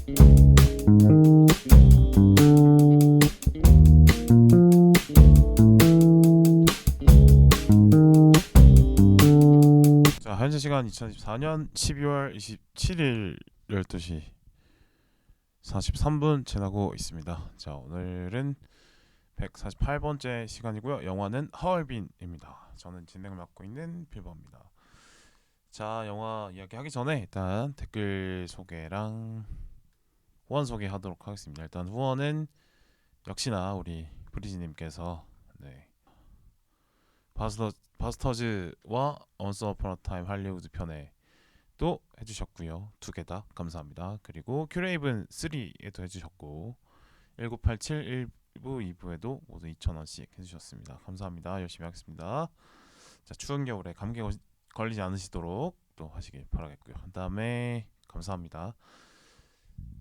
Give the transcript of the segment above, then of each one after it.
자, 현재 시간 2024년 12월 27일 12시 43분 지나고 있습니다. 자, 오늘은 148번째 시간이고요. 영화는 하얼빈입니다. 저는 진행을 맡고 있는 빌버입니다. 자, 영화 이야기 하기 전에 일단 댓글 소개랑 후원 소개하도록 하겠습니다. 일단 후원은 역시나 우리 브리지님께서 네, 바스터즈와 언스 어폰 어 타임 할리우드 편에 또 해주셨고요. 두 개 다 감사합니다. 그리고 큐레이븐 3에도 해주셨고 1987 1부 2부에도 모두 2,000원씩 해주셨습니다. 감사합니다. 열심히 하겠습니다. 자, 추운 겨울에 감기 걸리지 않으시도록 또 하시길 바라겠고요. 그 다음에 감사합니다.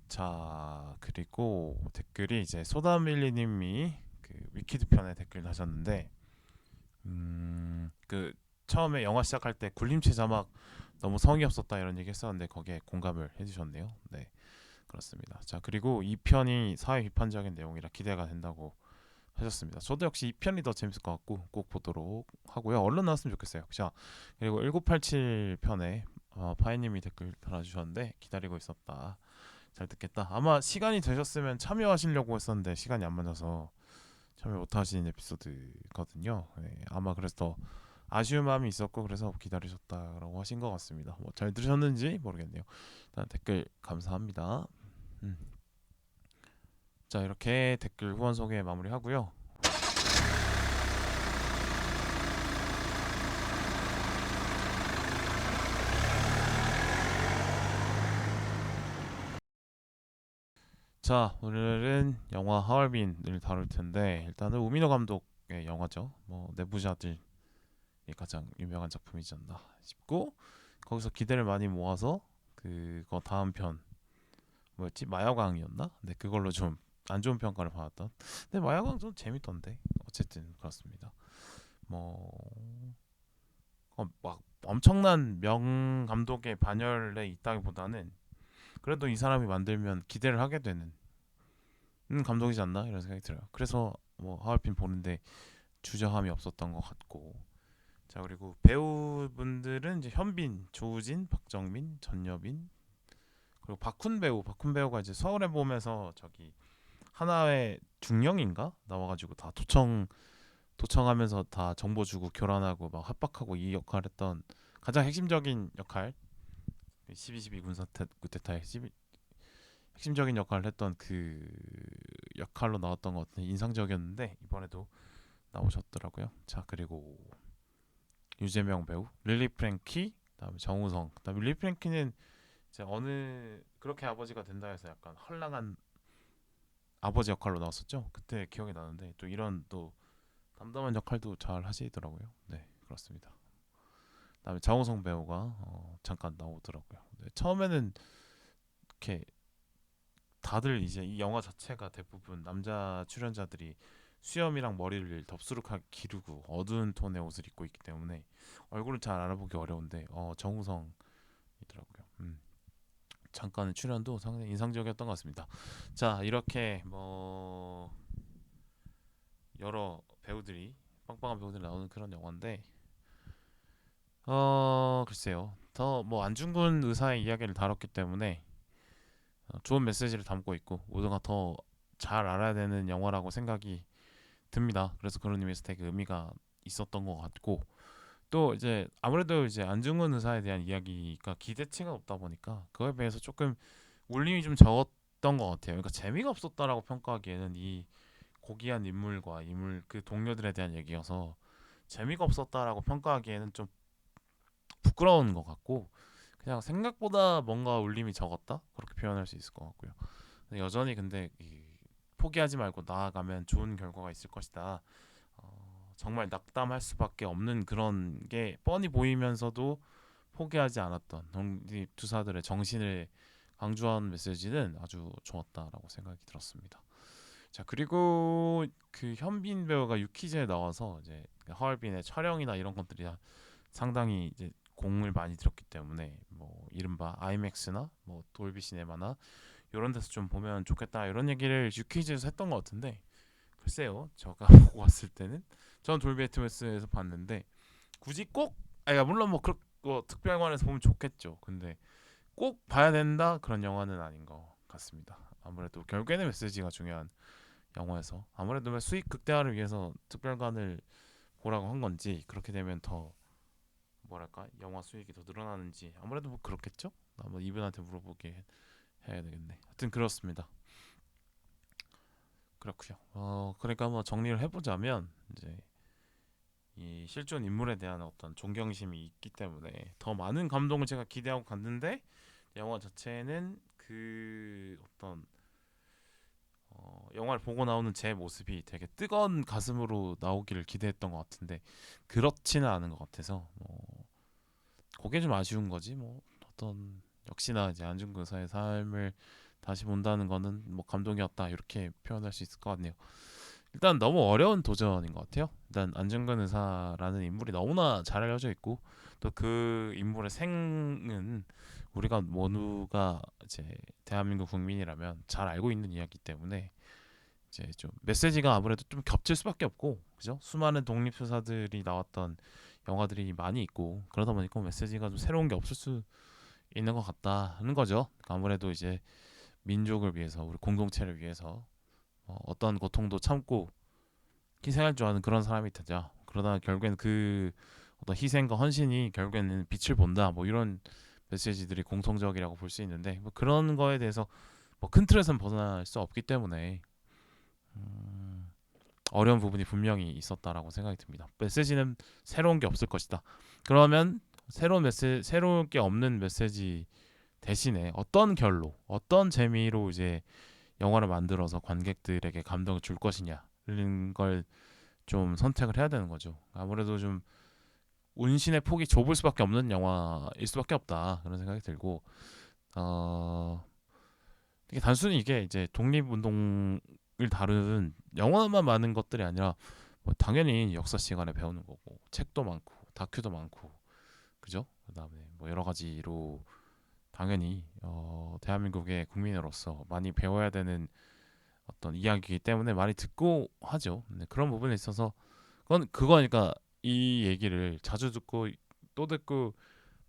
자, 그리고 댓글이 이제 소다밀리님이 그 위키드 편에 댓글 다셨는데 그 처음에 영화 시작할 때 굴림체 자막 너무 성의 없었다 이런 얘기 했었는데 거기에 공감을 해주셨네요. 네, 그렇습니다. 자, 그리고 2편이 사회 비판적인 내용이라 기대가 된다고 하셨습니다. 저도 역시 2편이 더 재밌을 것 같고 꼭 보도록 하고요. 얼른 나왔으면 좋겠어요. 자, 그리고 1987 편에 파이님이 댓글 달아주셨는데 기다리고 있었다. 잘 듣겠다. 아마 시간이 되셨으면 참여하시려고 했었는데 시간이 안 맞아서 참여 못하신 에피소드거든요. 네, 아마 그래서 더 아쉬운 마음이 있었고 그래서 기다리셨다라고 하신 것 같습니다. 뭐 잘 들으셨는지 모르겠네요. 일단 댓글 감사합니다. 음. 자, 이렇게 댓글 후원 소개 마무리하고요. 자, 오늘은 영화 하얼빈을 다룰 텐데 일단은 우미노 감독의 영화죠. 뭐 내부자들이 가장 유명한 작품이지 않나 싶고 거기서 기대를 많이 모아서 그거 다음 편 뭐였지? 마야광이었나? 네, 그걸로 좀 안 좋은 평가를 받았던. 근데 마야광 좀 재밌던데. 어쨌든 그렇습니다. 뭐 막 엄청난 명 감독의 반열에 있다기보다는 그래도 이 사람이 만들면 기대를 하게 되는 감독이지 않나 이런 생각이 들어요. 그래서 뭐 하얼빈 보는데 주저함이 없었던 것 같고. 자, 그리고 배우분들은 이제 현빈, 조우진, 박정민, 전여빈 그리고 박훈 배우가 이제 서울의 봄에서 저기 하나의 중령인가 나와가지고 다 도청하면서 다 정보 주고 교란하고 막 협박하고 이 역할 했던 가장 핵심적인 역할 12.12 군사태 쿠데타의 핵심적인 역할을 했던 그 역할로 나왔던 것 같은데 인상적이었는데 이번에도 나오셨더라고요. 자, 그리고 유재명 배우, 릴리 프랭키, 그다음에 정우성. 그다음에 릴리 프랭키는 이제 어느 그렇게 아버지가 된다 해서 약간 헐랑한 아버지 역할로 나왔었죠. 그때 기억이 나는데 또 이런 또 담담한 역할도 잘 하시더라고요. 네, 그렇습니다. 그다음에 장우성 배우가 잠깐 나오더라고요. 네, 처음에는 이렇게 다들 이제 이 영화 자체가 대부분 남자 출연자들이 수염이랑 머리를 덥수룩하게 기르고 어두운 톤의 옷을 입고 있기 때문에 얼굴은 잘 알아보기 어려운데 정우성이더라고요. 잠깐의 출연도 상당히 인상적이었던 것 같습니다. 자, 이렇게 뭐 여러 배우들이 빵빵한 배우들이 나오는 그런 영화인데 글쎄요. 더 뭐 안중근 의사의 이야기를 다뤘기 때문에 좋은 메시지를 담고 있고 모두가 더 잘 알아야 되는 영화라고 생각이 듭니다. 그래서 그런 의미에서 되게 의미가 있었던 것 같고 또 이제 아무래도 이제 안중근 의사에 대한 이야기가 기대치가 높다 보니까 그거에 비해서 조금 울림이 좀 적었던 것 같아요. 그러니까 재미가 없었다라고 평가하기에는 이 고귀한 인물과 인물 그 동료들에 대한 얘기여서 재미가 없었다라고 평가하기에는 좀 부끄러운 것 같고 그냥 생각보다 뭔가 울림이 적었다 그렇게 표현할 수 있을 것 같고요. 여전히 근데 포기하지 말고 나아가면 좋은 결과가 있을 것이다. 정말 낙담할 수밖에 없는 그런 게 뻔히 보이면서도 포기하지 않았던 이 투사들의 정신을 강조한 메시지는 아주 좋았다라고 생각이 들었습니다. 자, 그리고 그 현빈 배우가 유키즈에 나와서 이제 하얼빈의 촬영이나 이런 것들이 상당히 이제 공을 많이 들였기 때문에 뭐 이른바 아이맥스나 뭐 돌비 시네마나 이런 데서 좀 보면 좋겠다 이런 얘기를 유퀴즈에서 했던 것 같은데 글쎄요 제가 보고 왔을 때는 전 돌비 애트모스에서 봤는데 굳이 꼭 물론 뭐 그런 거 특별관에서 보면 좋겠죠. 근데 꼭 봐야 된다 그런 영화는 아닌 것 같습니다. 아무래도 결국에는 메시지가 중요한 영화에서 아무래도 수익 극대화를 위해서 특별관을 보라고 한 건지 그렇게 되면 더 뭐랄까 영화 수익이 더 늘어나는지 아무래도 뭐 그렇겠죠? 한번 이분한테 물어보게 해야 되겠네. 하여튼 그렇습니다. 그렇고요. 그러니까 뭐 정리를 해보자면 이제 이 실존 인물에 대한 어떤 존경심이 있기 때문에 더 많은 감동을 제가 기대하고 갔는데 영화 자체는 그 어떤 영화를 보고 나오는 제 모습이 되게 뜨거운 가슴으로 나오기를 기대했던 것 같은데 그렇지는 않은 것 같아서 그게 좀 아쉬운 거지 뭐 어떤 역시나 이제 안중근 의사의 삶을 다시 본다는 거는 뭐 감동이었다 이렇게 표현할 수 있을 것 같네요. 일단 너무 어려운 도전인 것 같아요. 일단 안중근 의사라는 인물이 너무나 잘 알려져 있고 또 그 인물의 생은 우리가 모두가 이제 대한민국 국민이라면 잘 알고 있는 이야기 때문에 이제 좀 메시지가 아무래도 좀 겹칠 수밖에 없고 그죠? 수많은 독립투사들이 나왔던 영화들이 많이 있고 그러다 보니까 메시지가 좀 새로운 게 없을 수 있는 것 같다는 거죠. 아무래도 이제 민족을 위해서 우리 공동체를 위해서 어떤 고통도 참고 희생할 줄 아는 그런 사람이 되자. 그러다 결국엔 그 어떤 희생과 헌신이 결국에는 빛을 본다. 뭐 이런 메시지들이 공통적이라고 볼 수 있는데 뭐 그런 거에 대해서 뭐 큰 틀에서는 벗어날 수 없기 때문에 음, 어려운 부분이 분명히 있었다라고 생각이 듭니다. 메시지는 새로운 게 없을 것이다. 그러면 새로운 게 없는 메시지 대신에 어떤 결로, 어떤 재미로 이제 영화를 만들어서 관객들에게 감동을 줄 것이냐는 걸 좀 선택을 해야 되는 거죠. 아무래도 좀 운신의 폭이 좁을 수밖에 없는 영화일 수밖에 없다 그런 생각이 들고 어 이게 단순히 이게 이제 독립운동을 다루는 영화만 많은 것들이 아니라 뭐 당연히 역사 시간에 배우는 거고 책도 많고 다큐도 많고 그죠? 그다음에 뭐 여러 가지로 당연히 대한민국의 국민으로서 많이 배워야 되는 어떤 이야기이기 때문에 많이 듣고 하죠. 근데 그런 부분에 있어서 그건 그거니까 이 얘기를 자주 듣고 또 듣고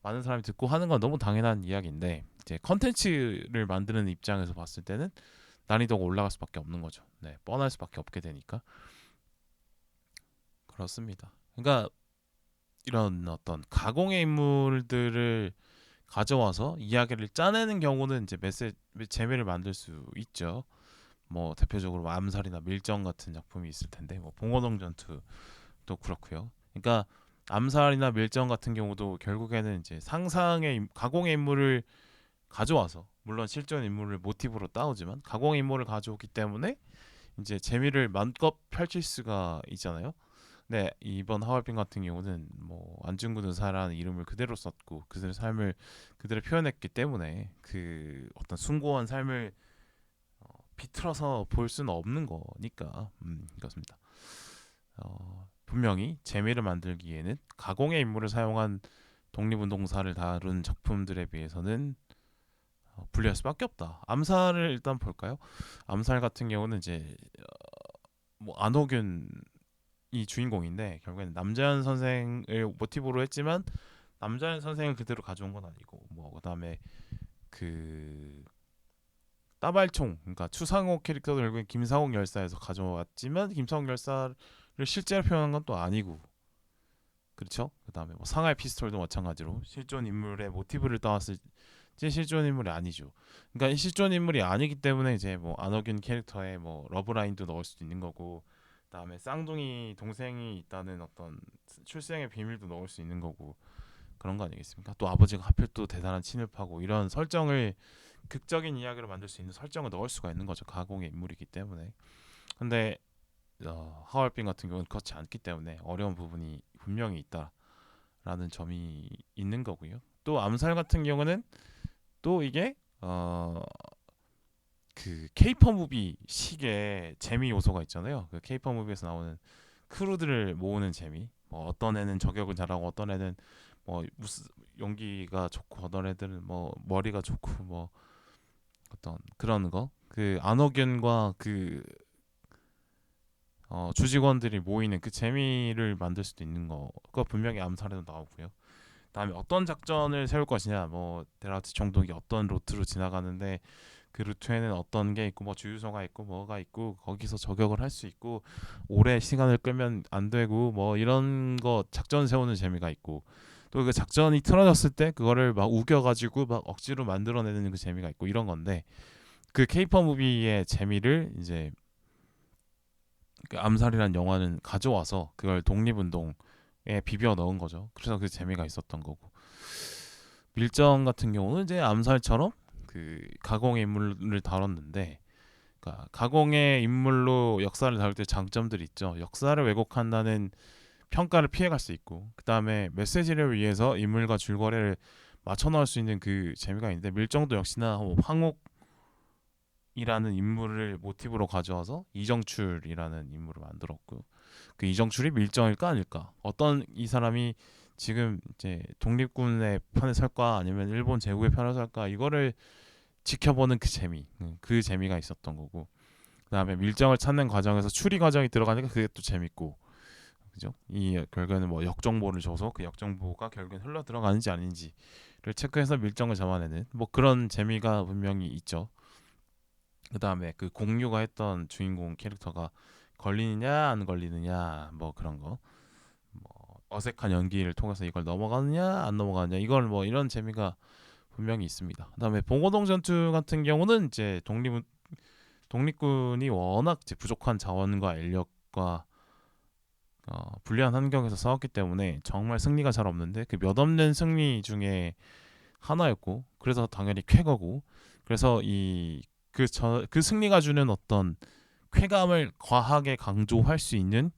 많은 사람이 듣고 하는 건 너무 당연한 이야기인데 이제 컨텐츠를 만드는 입장에서 봤을 때는 난이도가 올라갈 수밖에 없는 거죠. 네, 뻔할 수밖에 없게 되니까 그렇습니다. 그러니까 이런 어떤 가공의 인물들을 가져와서 이야기를 짜내는 경우는 이제 재미를 만들 수 있죠. 뭐 대표적으로 암살이나 밀정 같은 작품이 있을 텐데 뭐 봉헌동 전투도 그렇고요. 그러니까 암살이나 밀정 같은 경우도 결국에는 이제 상상의 가공의 인물을 가져와서 물론 실존 인물을 모티브로 따오지만 가공의 인물을 가져오기 때문에 이제 재미를 마음껏 펼칠 수가 있잖아요. 네, 이번 하얼빈 같은 경우는 뭐 안중근 의사라는 이름을 그대로 썼고 그들의 삶을 그대로 표현했기 때문에 그 어떤 숭고한 삶을 비틀어서 볼 수는 없는 거니까 그렇습니다. 분명히 재미를 만들기에는 가공의 인물을 사용한 독립운동사를 다룬 작품들에 비해서는 불리할 수밖에 없다. 암살을 일단 볼까요? 암살 같은 경우는 이제 뭐 안호균이 주인공인데 결국에는 남자연 선생을 모티브로 했지만 남자연 선생을 그대로 가져온 건 아니고 뭐 그다음에 그 따발총 그러니까 추상호 캐릭터도 결국엔 김상옥 열사에서 가져왔지만 김상옥 열사를 실제로 표현한 건 또 아니고 그렇죠? 그다음에 뭐 상하이 피스톨도 마찬가지로 실존 인물의 모티브를 따왔을 지 실존 인물이 아니죠. 그러니까 이 실존 인물이 아니기 때문에 이제 뭐 안호균 캐릭터에 뭐 러브라인도 넣을 수도 있는 거고 그다음에 쌍둥이 동생이 있다는 어떤 출생의 비밀도 넣을 수 있는 거고 그런 거 아니겠습니까? 또 아버지가 하필 또 대단한 친일파고 이런 설정을 극적인 이야기로 만들 수 있는 설정을 넣을 수가 있는 거죠. 가공의 인물이기 때문에. 근데 하얼빈 같은 경우는 그렇지 않기 때문에 어려운 부분이 분명히 있다라는 점이 있는 거고요. 또 암살 같은 경우는 또 이게 그 케이퍼 무비 식의 재미 요소가 있잖아요. 그 케이퍼 무비에서 나오는 크루들을 모으는 재미. 뭐 어떤 애는 저격을 잘하고 어떤 애는 뭐 무슨 연기가 좋고 어떤 애들은 뭐 머리가 좋고 뭐 어떤 그런 거, 그 안호균과 그 주직원들이 모이는 그 재미를 만들 수도 있는 거가 분명히 암살에도 나오고요. 다음에 어떤 작전을 세울 것이냐, 뭐 데라우트 총독이 어떤 루트로 지나가는데 그 루트에는 어떤 게 있고 뭐 주유소가 있고 뭐가 있고 거기서 저격을 할 수 있고 오래 시간을 끌면 안 되고 뭐 이런 거 작전 세우는 재미가 있고 또 그 작전이 틀어졌을 때 그거를 막 우겨가지고 막 억지로 만들어내는 그 재미가 있고 이런 건데 그 케이팝 무비의 재미를 이제 그 암살이란 영화는 가져와서 그걸 독립운동에 비벼 넣은 거죠. 그래서 그 재미가 있었던 거고 밀정 같은 경우는 이제 암살처럼 그 가공의 인물을 다뤘는데 그러니까 가공의 인물로 역사를 다룰 때 장점들이 있죠. 역사를 왜곡한다는 평가를 피해갈 수 있고 그 다음에 메시지를 위해서 인물과 줄거리를 맞춰 넣을 수 있는 그 재미가 있는데 밀정도 역시나 황옥이라는 인물을 모티브로 가져와서 이정출이라는 인물을 만들었고 그 이정출이 밀정일까 아닐까 어떤 이 사람이 지금 이제 독립군의 편에 설까 아니면 일본 제국의 편에 설까 이거를 지켜보는 그 재미 그 재미가 있었던 거고 그다음에 밀정을 찾는 과정에서 추리 과정이 들어가니까 그게 또 재밌고 그죠? 이 결국에는 뭐 역정보를 줘서 그 역정보가 결국엔 흘러 들어가는지 아닌지를 체크해서 밀정을 잡아내는 뭐 그런 재미가 분명히 있죠. 그다음에 그 공유가 했던 주인공 캐릭터가 걸리느냐 안 걸리느냐 뭐 그런 거 뭐 어색한 연기를 통해서 이걸 넘어가느냐 안 넘어가느냐 이걸 뭐 이런 재미가 분명히 있습니다. 그다음에 봉오동 전투 같은 경우는 이제 독립군이 워낙 이제 부족한 자원과 인력과 불리한 환경에서 싸웠기 때문에 정말 승리가 잘 없는데 그 몇 없는 승리 중에 하나였고 그래서 당연히 쾌거고 그래서 그 승리가 주는 어떤 쾌감을 과하게 강조할 수 있는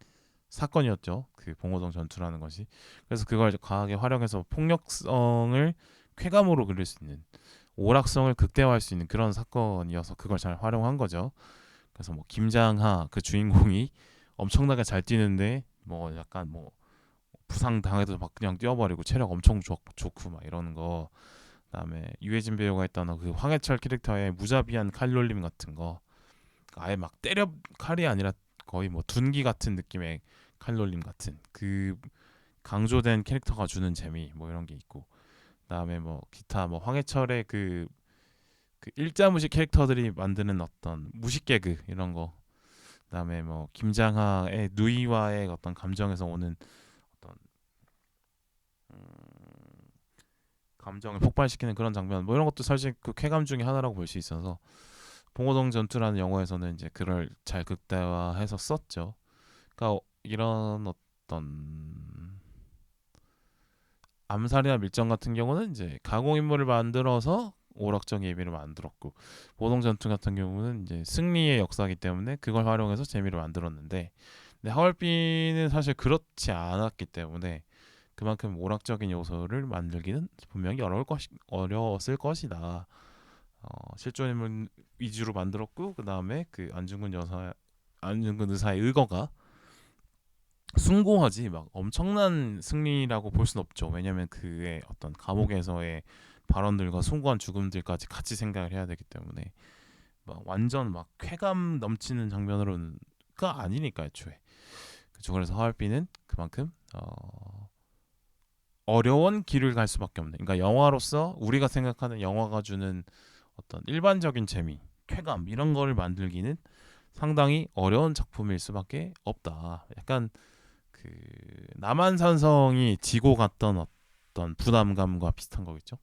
사건이었죠. 그 봉오동 전투라는 것이. 그래서 그걸 과하게 활용해서 폭력성을 쾌감으로 그릴 수 있는 오락성을 극대화할 수 있는 그런 사건이어서 그걸 잘 활용한 거죠. 그래서 뭐 김장하 그 주인공이 엄청나게 잘 뛰는데 뭐 약간 뭐 부상 당해도 막 그냥 뛰어버리고 체력 엄청 좋고 막 이러는 거. 그다음에 유해진 배우가 했던 그 황해철 캐릭터의 무자비한 칼놀림 같은 거. 아예 막 때려 칼이 아니라 거의 뭐 둔기 같은 느낌의 칼놀림 같은 그 강조된 캐릭터가 주는 재미 뭐 이런 게 있고. 그다음에 뭐 기타 뭐 황해철의 그 일자무식 캐릭터들이 만드는 어떤 무식 개그 이런 거 그다음에 뭐 김장하의 누이와의 어떤 감정에서 오는 어떤 음, 감정을 폭발시키는 그런 장면 뭐 이런 것도 사실 그 쾌감 중에 하나라고 볼 수 있어서 봉오동 전투라는 영화에서는 이제 그걸 잘 극대화해서 썼죠. 그러니까 이런 어떤 암살이나 밀정 같은 경우는 이제 가공 인물을 만들어서 오락적 예비를 만들었고 보동 전투 같은 경우는 이제 승리의 역사이기 때문에 그걸 활용해서 재미를 만들었는데 근데 하얼빈은 사실 그렇지 않았기 때문에 그만큼 오락적인 요소를 만들기는 분명히 어려웠을 것이다. 실존 인물 위주로 만들었고 그 다음에 그 안중근 의사의 의거가 숭고하지 막 엄청난 승리라고 볼 수는 없죠. 왜냐하면 그의 어떤 감옥에서의 발언들과 숭고한 죽음들까지 같이 생각을 해야 되기 때문에 막 완전 막 쾌감 넘치는 장면으로는가 아니니까 애초에. 그렇죠. 그래서 하얼빈은 그만큼 어려운 길을 갈 수밖에 없는. 그러니까 영화로서 우리가 생각하는 영화가 주는 어떤 일반적인 재미, 쾌감 이런 거를 만들기는 상당히 어려운 작품일 수밖에 없다. 약간 그 남한산성이 지고 갔던 어떤 부담감과 비슷한 거겠죠.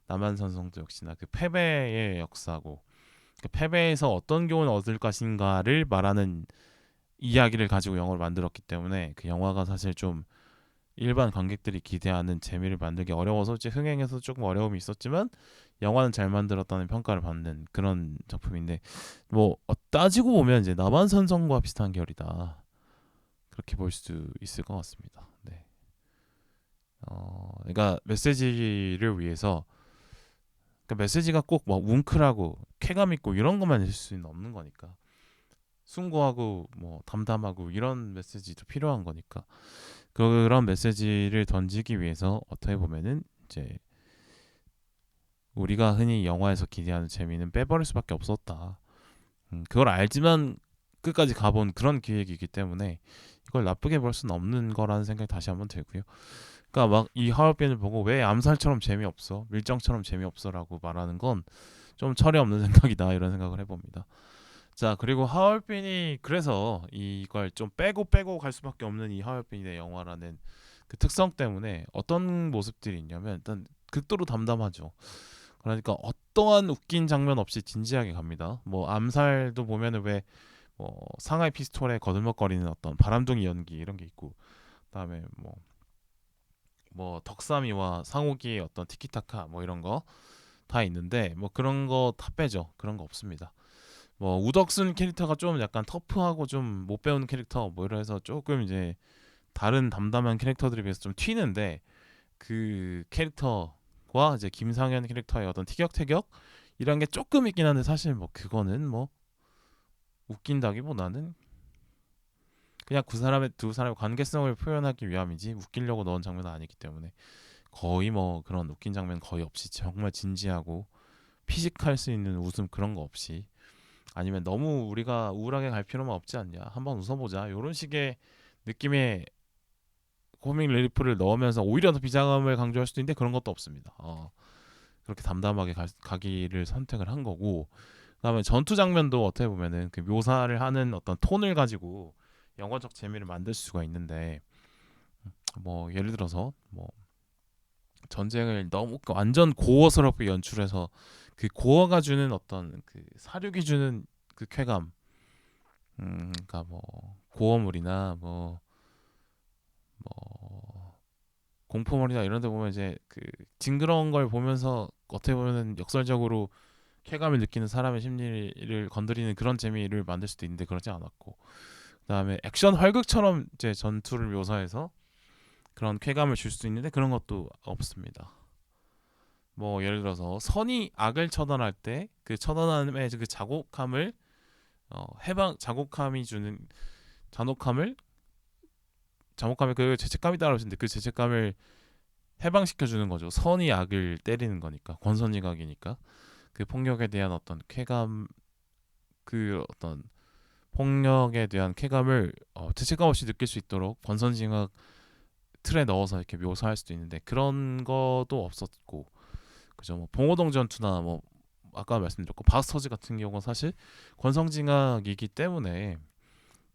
남한산성도 역시나 그 패배의 역사고 그 패배에서 어떤 교훈을 얻을 것인가를 말하는 이야기를 가지고 영화를 만들었기 때문에 그 영화가 사실 좀 일반 관객들이 기대하는 재미를 만들기 어려워서 이제 흥행에서 조금 어려움이 있었지만 영화는 잘 만들었다는 평가를 받는 그런 작품인데 뭐 따지고 보면 이제 남한산성과 비슷한 결이다 그렇게 볼 수 있을 것 같습니다. 네. 그러니까 메시지를 위해서 그러니까 메시지가 꼭 뭐 뭉클하고 쾌감 있고 이런 것만 있을 수는 없는 거니까 숭고하고 뭐 담담하고 이런 메시지도 필요한 거니까 그런 메시지를 던지기 위해서 어떻게 보면은 이제 우리가 흔히 영화에서 기대하는 재미는 빼버릴 수밖에 없었다. 그걸 알지만 끝까지 가본 그런 기획이기 때문에 이걸 나쁘게 볼 수는 없는 거라는 생각이 다시 한번 들고요. 그러니까 막 이 하얼빈을 보고 왜 암살처럼 재미없어, 밀정처럼 재미없어라고 말하는 건 좀 철이 없는 생각이다 이런 생각을 해봅니다. 자, 그리고 하얼빈이 그래서 이걸 좀 빼고 갈 수밖에 없는 이 하얼빈의 영화라는 그 특성 때문에 어떤 모습들이 있냐면 일단 극도로 담담하죠. 그러니까 어떠한 웃긴 장면 없이 진지하게 갑니다. 뭐 암살도 보면은 왜 상하이 피스톨에 거들먹거리는 어떤 바람둥이 연기 이런 게 있고, 그다음에 뭐 덕사미와 상욱이의 어떤 티키타카 뭐 이런 거 다 있는데 뭐 그런 거 다 빼죠. 그런 거 없습니다. 뭐 우덕순 캐릭터가 좀 약간 터프하고 좀 못 배운 캐릭터 뭐 이래서 조금 이제 다른 담담한 캐릭터들에 비해서 좀 튀는데, 그 캐릭터와 이제 김상현 캐릭터의 어떤 티격태격 이런 게 조금 있긴 한데 사실 뭐 그거는 뭐 웃긴다기보다는 그냥 두 사람의 관계성을 표현하기 위함이지 웃기려고 넣은 장면은 아니기 때문에 거의 뭐 그런 웃긴 장면 거의 없이 정말 진지하고 피식할 수 있는 웃음 그런 거 없이, 아니면 너무 우리가 우울하게 갈 필요만 없지 않냐, 한번 웃어보자 이런 식의 느낌의 코믹 릴리프를 넣으면서 오히려 더 비장함을 강조할 수도 있는데 그런 것도 없습니다. 그렇게 담담하게 가기를 선택을 한 거고, 그다음에 전투 장면도 어떻게 보면은 그 묘사를 하는 어떤 톤을 가지고 영화적 재미를 만들 수가 있는데, 뭐 예를 들어서 뭐 전쟁을 너무 완전 고어스럽게 연출해서 그 고어가 주는 어떤 그 사륙이 주는 그 쾌감, 그러니까 뭐 고어물이나 뭐 공포물이나 이런 데 보면 이제 그 징그러운 걸 보면서 어떻게 보면은 역설적으로 쾌감을 느끼는 사람의 심리를 건드리는 그런 재미를 만들 수도 있는데 그러지 않았고, 그다음에 액션 활극처럼 이제 전투를 묘사해서 그런 쾌감을 줄 수 있는데 그런 것도 없습니다. 뭐 예를 들어서 선이 악을 처단할 때 그 처단함의 그 자곡함을 해방 자곡함이 주는 잔혹함을 자곡함의 그 죄책감이 따라오는데 그 죄책감을 해방시켜 주는 거죠. 선이 악을 때리는 거니까 권선징악이니까 그 폭력에 대한 어떤 쾌감, 그 어떤 폭력에 대한 쾌감을 죄책감 없이 느낄 수 있도록 권선징악 틀에 넣어서 이렇게 묘사할 수도 있는데 그런 것도 없었고, 그죠. 뭐 봉오동 전투나 뭐 아까 말씀드렸고 바스터즈 같은 경우는 사실 권선징악이기 때문에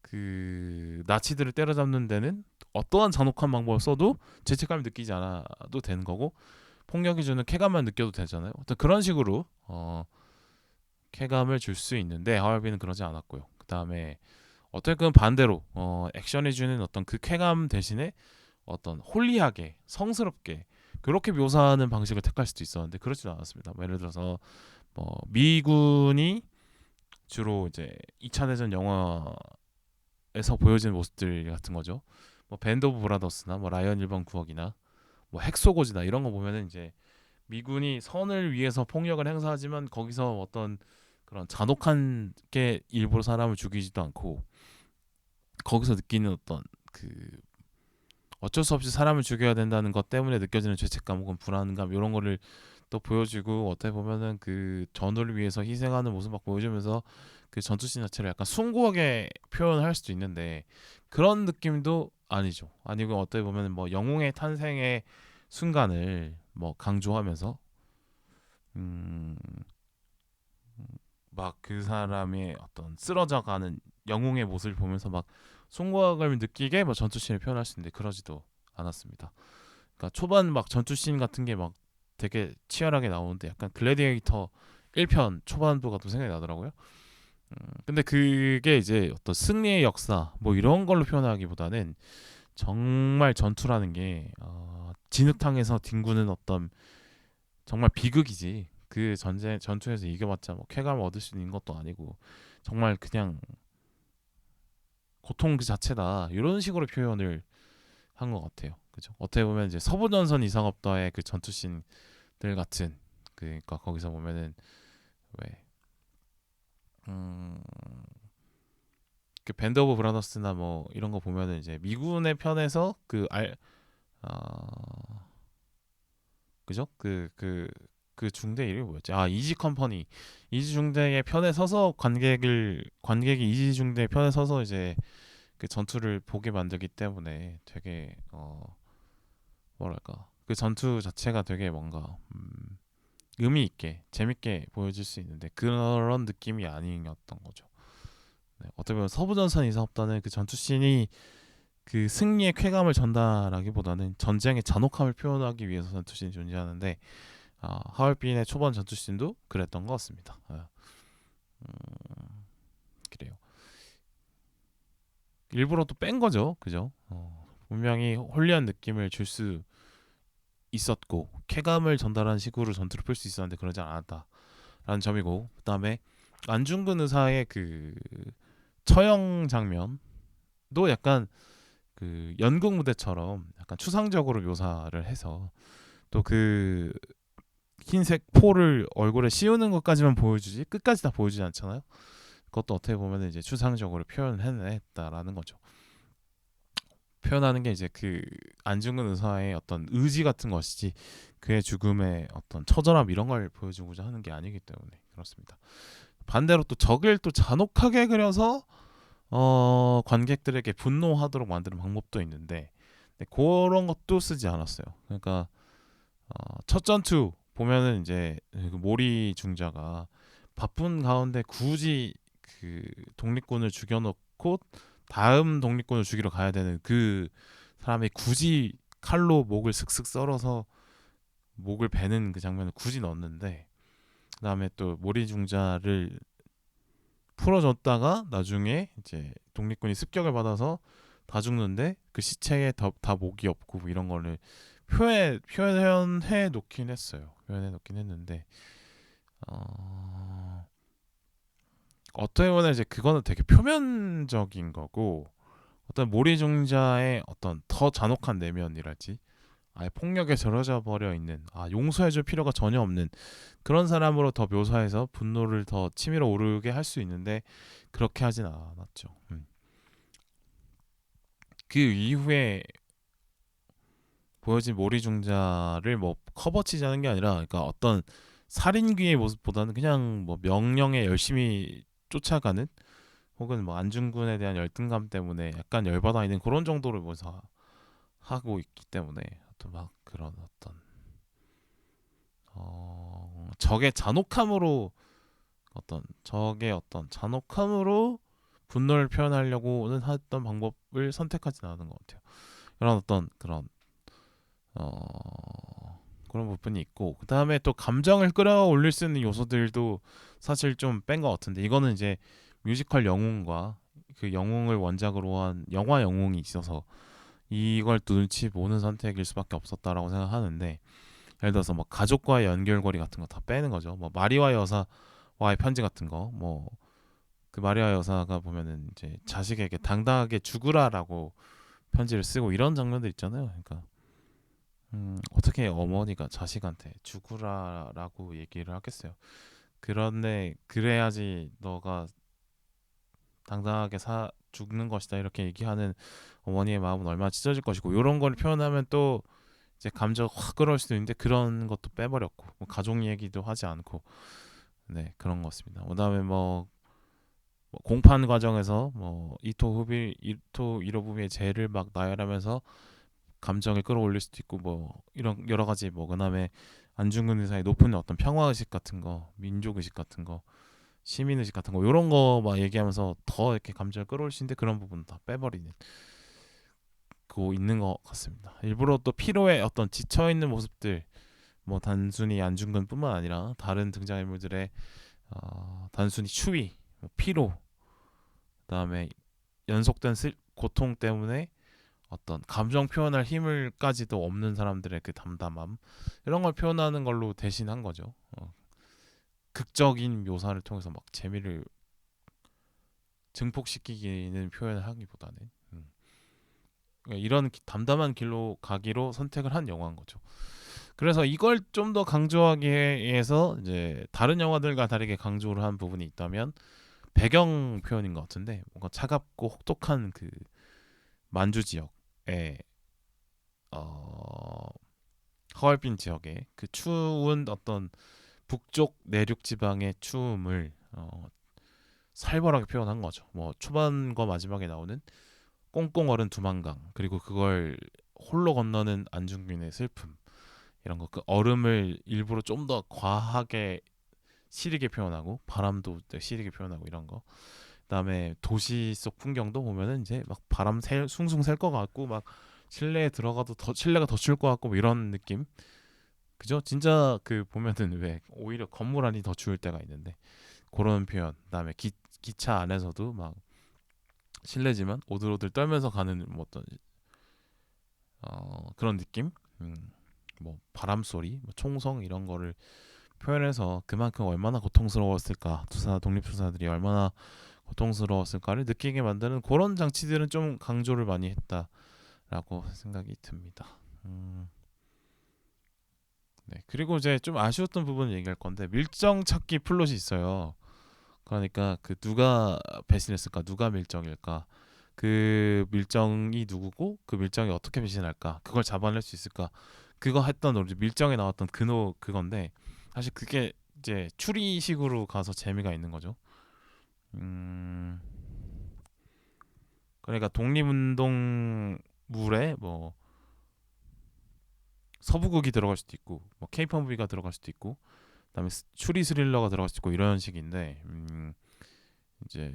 그 나치들을 때려잡는 데는 어떠한 잔혹한 방법을 써도 죄책감을 느끼지 않아도 되는 거고 폭력이 주는 쾌감만 느껴도 되잖아요. 어떤 그런 식으로 쾌감을 줄 수 있는데 하얼빈은 그러지 않았고요. 그 다음에 어떻게 반대로 액션이 주는 어떤 그 쾌감 대신에 어떤 홀리하게 성스럽게 그렇게 묘사하는 방식을 택할 수도 있었는데 그렇지는 않았습니다. 뭐 예를 들어서 뭐 미군이 주로 이제 2차 대전 영화에서 보여지는 모습들 같은 거죠. 뭐 밴드 오브 브라더스나 뭐 라이언 1번 구역이나 뭐 핵소고지나 이런 거 보면은 이제 미군이 선을 위해서 폭력을 행사하지만 거기서 어떤 그런 잔혹한 게 일부러 사람을 죽이지도 않고 거기서 느끼는 어떤 그 어쩔 수 없이 사람을 죽여야 된다는 것 때문에 느껴지는 죄책감 혹은 불안감 이런 거를 또 보여주고, 어떻게 보면은 그 전우를 위해서 희생하는 모습 막 보여주면서 그 전투씬 자체를 약간 숭고하게 표현할 수도 있는데 그런 느낌도 아니죠. 아니고 어떻게 보면은 뭐 영웅의 탄생의 순간을 뭐 강조하면서 음, 막 그 사람의 어떤 쓰러져가는 영웅의 모습을 보면서 막 숭고함을 느끼게 뭐 전투씬을 표현할 수 있는데 그러지도 않았습니다. 그러니까 초반 막 전투씬 같은 게 막 되게 치열하게 나오는데 약간 글래디에이터 1편 초반부가 또 생각이 나더라고요. 근데 그게 이제 어떤 승리의 역사 뭐 이런 걸로 표현하기보다는 정말 전투라는 게 진흙탕에서 뒹구는 어떤 정말 비극이지. 그 전쟁 전투에서 이겨봤자 뭐 쾌감을 얻을 수 있는 것도 아니고 정말 그냥 고통 그 자체다 이런 식으로 표현을 한 것 같아요. 그죠? 어떻게 보면 이제 서부전선 이상없다의 그 전투씬들 같은, 그러니까 거기서 보면은 왜 그 밴드 오브 브라더스나 뭐 이런 거 보면은 이제 미군의 편에서 그알 그죠? 그 그 중대 이름이 뭐였지? 아, 이지 컴퍼니. 이지 중대의 편에 서서 관객이 이지 중대의 편에 서서 이제 그 전투를 보게 만들기 때문에 되게 뭐랄까, 그 전투 자체가 되게 뭔가 의미 있게 재밌게 보여질 수 있는데 그런 느낌이 아니었던 거죠. 네, 어떻게 보면 서부전선 이사업단은 그 전투 씬이 그 승리의 쾌감을 전달하기보다는 전쟁의 잔혹함을 표현하기 위해서 전투 씬이 존재하는데, 하얼빈의 초반 전투 씬도 그랬던 것 같습니다. 그래요. 일부러 또 뺀 거죠, 그죠? 분명히 홀리한 느낌을 줄 수 있었고 쾌감을 전달하는 식으로 전투를 풀 수 있었는데 그러지 않았다라는 점이고, 그다음에 안중근 의사의 그 처형 장면도 약간 그 연극 무대처럼 약간 추상적으로 묘사를 해서 또 그 흰색 포를 얼굴에 씌우는 것까지만 보여주지 끝까지 다 보여주지 않잖아요. 그것도 어떻게 보면 이제 추상적으로 표현해냈다라는 거죠. 표현하는 게 이제 그 안중근 의사의 어떤 의지 같은 것이지 그의 죽음의 어떤 처절함 이런 걸 보여주고자 하는 게 아니기 때문에 그렇습니다. 반대로 또 적을 또 잔혹하게 그려서 관객들에게 분노하도록 만드는 방법도 있는데, 네, 그런 것도 쓰지 않았어요. 그러니까 첫 전투 보면은 이제 그 모리 중자가 바쁜 가운데 굳이 그 독립군을 죽여놓고 다음 독립군을 죽이러 가야 되는 그 사람이 굳이 칼로 목을 슥슥 썰어서 목을 베는 그 장면을 굳이 넣었는데, 그다음에 또 모리 중자를 풀어줬다가 나중에 이제 독립군이 습격을 받아서 다 죽는데 그 시체에 다 목이 없고 뭐 이런 거를 표현해 놓긴 했어요. 표현해 놓긴 했는데 어떻게 보면 이제 그거는 되게 표면적인 거고, 어떤 모리중자의 어떤 더 잔혹한 내면이랄지, 아예 폭력에 절여져 버려 있는, 용서해줄 필요가 전혀 없는 그런 사람으로 더 묘사해서 분노를 더 치밀어 오르게 할 수 있는데 그렇게 하진 않았죠. 그 이후에 보여진 모리중자를 뭐 커버치자는 게 아니라, 그러니까 어떤 살인귀의 모습보다는 그냥 뭐 명령에 열심히 쫓아가는, 혹은 뭐 안중근에 대한 열등감 때문에 약간 열받아 있는 그런 정도를 묘사하고 있기 때문에 또 막 그런 어떤 적의 잔혹함으로 적의 어떤 잔혹함으로 분노를 표현하려고는 했던 방법을 선택하지는 않은 것 같아요. 그런 어떤 그런 부분이 있고, 그 다음에 또 감정을 끌어올릴 수 있는 요소들도 사실 좀 뺀 것 같은데, 이거는 이제 뮤지컬 영웅과 그 영웅을 원작으로 한 영화 영웅이 있어서 이걸 또 눈치 보는 선택일 수밖에 없었다라고 생각하는데, 예를 들어서 뭐 가족과의 연결고리 같은 거 다 빼는 거죠. 뭐 마리와 여사와의 편지 같은 거, 뭐 그 마리아 여사가 보면은 이제 자식에게 당당하게 죽으라라고 편지를 쓰고 이런 장면들 있잖아요. 그러니까 어떻게 어머니가 자식한테 죽으라라고 얘기를 하겠어요. 그런데 그래야지 너가 당당하게 죽는 것이다 이렇게 얘기하는 어머니의 마음은 얼마나 찢어질 것이고, 이런 걸 표현하면 또 이제 감정 확 끌어올 수도 있는데 그런 것도 빼버렸고, 뭐 가족 얘기도 하지 않고, 네, 그런 것 같습니다. 그다음에 뭐 공판 과정에서 뭐 이토 히로부미의 죄를 막 나열하면서 감정을 끌어올릴 수도 있고, 뭐 이런 여러 가지, 뭐 그다음에 안중근 의사의 높은 어떤 평화 의식 같은 거, 민족 의식 같은 거, 시민 의식 같은 거, 이런 거 막 얘기하면서 더 이렇게 감정을 끌어올 수 있는데 그런 부분 다 빼버리는 거 있는 것 같습니다. 일부러 또 피로에 어떤 지쳐 있는 모습들, 뭐 단순히 안중근뿐만 아니라 다른 등장인물들의 단순히 추위, 뭐 피로, 그다음에 연속된 고통 때문에 어떤 감정 표현할 힘을까지도 없는 사람들의 그 담담함, 이런 걸 표현하는 걸로 대신한 거죠. 극적인 묘사를 통해서 막 재미를 증폭시키기는 표현을 하기보다는 그러니까 이런 담담한 길로 가기로 선택을 한 영화인 거죠. 그래서 이걸 좀 더 강조하기 위해서 이제 다른 영화들과 다르게 강조를 한 부분이 있다면 배경 표현인 것 같은데, 뭔가 차갑고 혹독한 그 만주 지역의 하얼빈 지역의 그 추운 어떤 북쪽 내륙 지방의 추움을 살벌하게 표현한 거죠. 뭐 초반과 마지막에 나오는 꽁꽁 얼은 두만강, 그리고 그걸 홀로 건너는 안중근의 슬픔, 이런 거, 그 얼음을 일부러 좀 더 과하게 시리게 표현하고 바람도 시리게 표현하고 이런 거. 그다음에 도시 속 풍경도 보면은 이제 막 바람 숭숭 셀 것 같고 막 실내에 들어가도 더 실내가 더 추울 것 같고 뭐 이런 느낌. 그죠? 진짜 그 보면은 왜 오히려 건물 안이 더 추울 때가 있는데 그런 표현. 그다음에 기차 안에서도 막 실내지만 오들오들 떨면서 가는 뭐 어떤 그런 느낌. 뭐 바람 소리, 뭐 총성 이런 거를 표현해서 그만큼 얼마나 고통스러웠을까, 독립투사들이 얼마나 고통스러웠을까를 느끼게 만드는 그런 장치들은 좀 강조를 많이 했다라고 생각이 듭니다. 네. 그리고 이제 좀 아쉬웠던 부분을 얘기할 건데 밀정 찾기 플롯이 있어요. 그러니까 그 누가 배신했을까, 누가 밀정일까, 그 밀정이 누구고 그 밀정이 어떻게 배신할까, 그걸 잡아낼 수 있을까, 그거 했던 우리 밀정에 나왔던 그건데 사실 그게 이제 추리식으로 가서 재미가 있는 거죠. 음, 그러니까 독립운동물에 뭐 서부극이 들어갈 수도 있고, 뭐 케이팝 무비가 들어갈 수도 있고, 그다음에 추리 스릴러가 들어갈 수도 있고 이런 식인데, 이제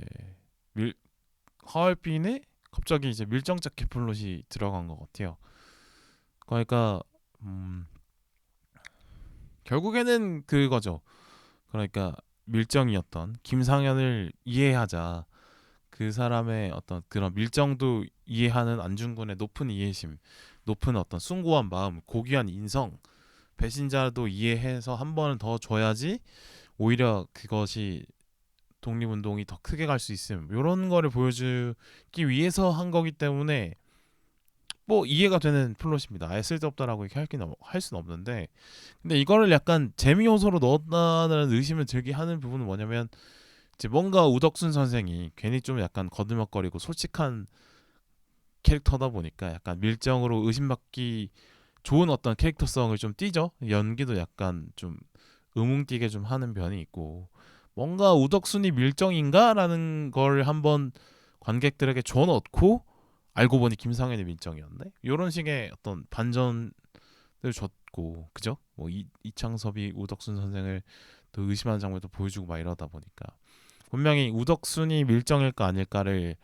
밀 하얼빈에 갑자기 이제 밀정자 캐플롯이 들어간 것 같아요. 그러니까 음, 결국에는 그거죠. 그러니까 밀정이었던 김상현을 이해하자, 그 사람의 어떤 그런 밀정도 이해하는 안중근의 높은 이해심, 높은 어떤 숭고한 마음, 고귀한 인성, 배신자도 이해해서 한 번은 더 줘야지 오히려 그것이 독립운동이 더 크게 갈 수 있음, 이런 거를 보여주기 위해서 한 거기 때문에 뭐 이해가 되는 플롯입니다. 아예 쓸데없다라고 이렇게 할 수는 없는데, 근데 이거를 약간 재미 요소로 넣었다는 의심을 들게 하는 부분은 뭐냐면 이제 뭔가 우덕순 선생이 괜히 좀 약간 거들먹거리고 솔직한 캐릭터다 보니까 약간 밀정으로 의심받기 좋은 어떤 캐릭터성을 좀 띠죠. 연기도 약간 좀 의뭉띠게 좀 하는 면이 있고, 뭔가 우덕순이 밀정인가라는 걸 한번 관객들에게 줘넣고 알고 보니 김상현이 밀정이었네. 이런 식의 어떤 반전을 줬고, 그죠? 뭐 이창섭이 우덕순 선생을 또 의심하는 장면도 보여주고 막 이러다 보니까 분명히 우덕순이 밀정일까 아닐까를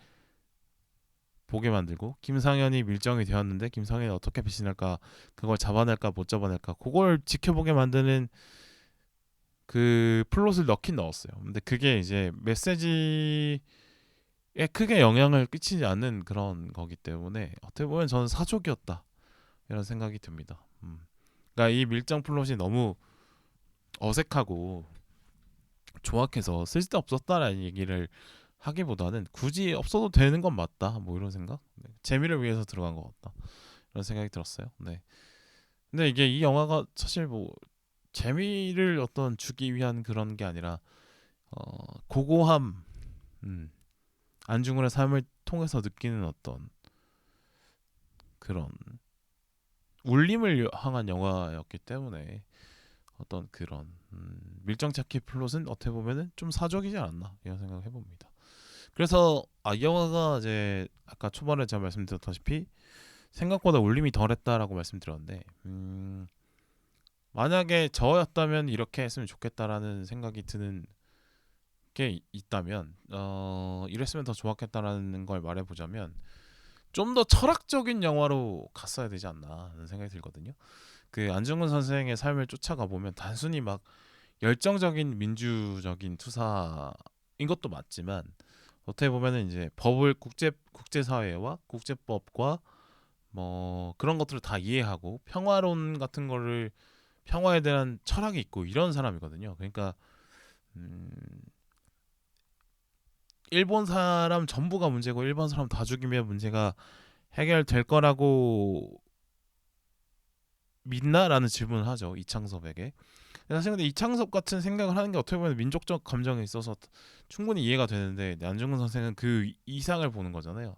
보게 만들고, 김상현이 밀정이 되었는데 김상현이 어떻게 배신할까, 그걸 잡아낼까 못 잡아낼까, 그걸 지켜보게 만드는 그 플롯을 넣긴 넣었어요. 근데 그게 이제 메시지에 크게 영향을 끼치지 않는 그런 거기 때문에 어떻게 보면 저는 사족이었다 이런 생각이 듭니다. 그러니까 이 밀정 플롯이 너무 어색하고 조악해서 쓸데없었다라는 얘기를 하기보다는 굳이 없어도 되는 건 맞다, 뭐 이런 생각. 네. 재미를 위해서 들어간 것 같다 이런 생각이 들었어요. 네. 근데 이게 이 영화가 사실 뭐 재미를 어떤 주기 위한 그런 게 아니라 고고함, 음, 안중근의 삶을 통해서 느끼는 어떤 그런 울림을 향한 영화였기 때문에 어떤 그런 밀정 찾기 플롯은 어떻게 보면은 좀 사적이지 않았나 이런 생각을 해봅니다. 그래서 이 영화가 이제 아까 초반에 제가 말씀드렸다시피 생각보다 울림이 덜했다라고 말씀드렸는데, 만약에 저였다면 이렇게 했으면 좋겠다라는 생각이 드는 게 있다면 이랬으면 더 좋았겠다라는 걸 말해보자면 좀 더 철학적인 영화로 갔어야 되지 않나 하는 생각이 들거든요. 그 안중근 선생의 삶을 쫓아가 보면 단순히 막 열정적인 민주적인 투사인 것도 맞지만 어떻게 보면은 이제 법을 국제사회와 국제법과 뭐 그런 것들을 다 이해하고 평화론 같은 거를, 평화에 대한 철학이 있고 이런 사람이거든요. 그러니까 음, 일본 사람 전부가 문제고 일본 사람 다 죽이면 문제가 해결될 거라고 믿나라는 질문을 하죠, 이창섭에게. 사실 근데 이창섭 같은 생각을 하는 게 어떻게 보면 민족적 감정에 있어서 충분히 이해가 되는데, 안중근 선생은 그 이상을 보는 거잖아요.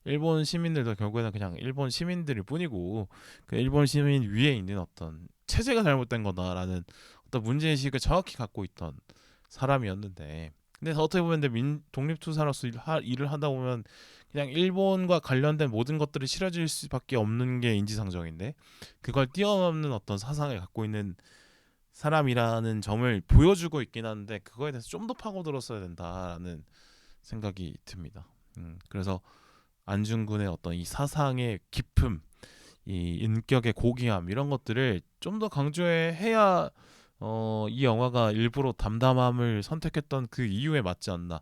일본 시민들도 결국에는 그냥 일본 시민들일 뿐이고 그 일본 시민 위에 있는 어떤 체제가 잘못된 거다라는 어떤 문제의식을 정확히 갖고 있던 사람이었는데, 근데 어떻게 보면 독립투사로서 일을 하다 보면 그냥 일본과 관련된 모든 것들이 싫어질 수밖에 없는 게 인지상정인데, 그걸 뛰어넘는 어떤 사상을 갖고 있는 사람이라는 점을 보여주고 있긴 한데, 그거에 대해서 좀 더 파고들었어야 된다라는 생각이 듭니다. 그래서 안중근의 어떤 이 사상의 깊음, 이 인격의 고귀함, 이런 것들을 좀 더 강조해야 이 영화가 일부러 담담함을 선택했던 그 이유에 맞지 않나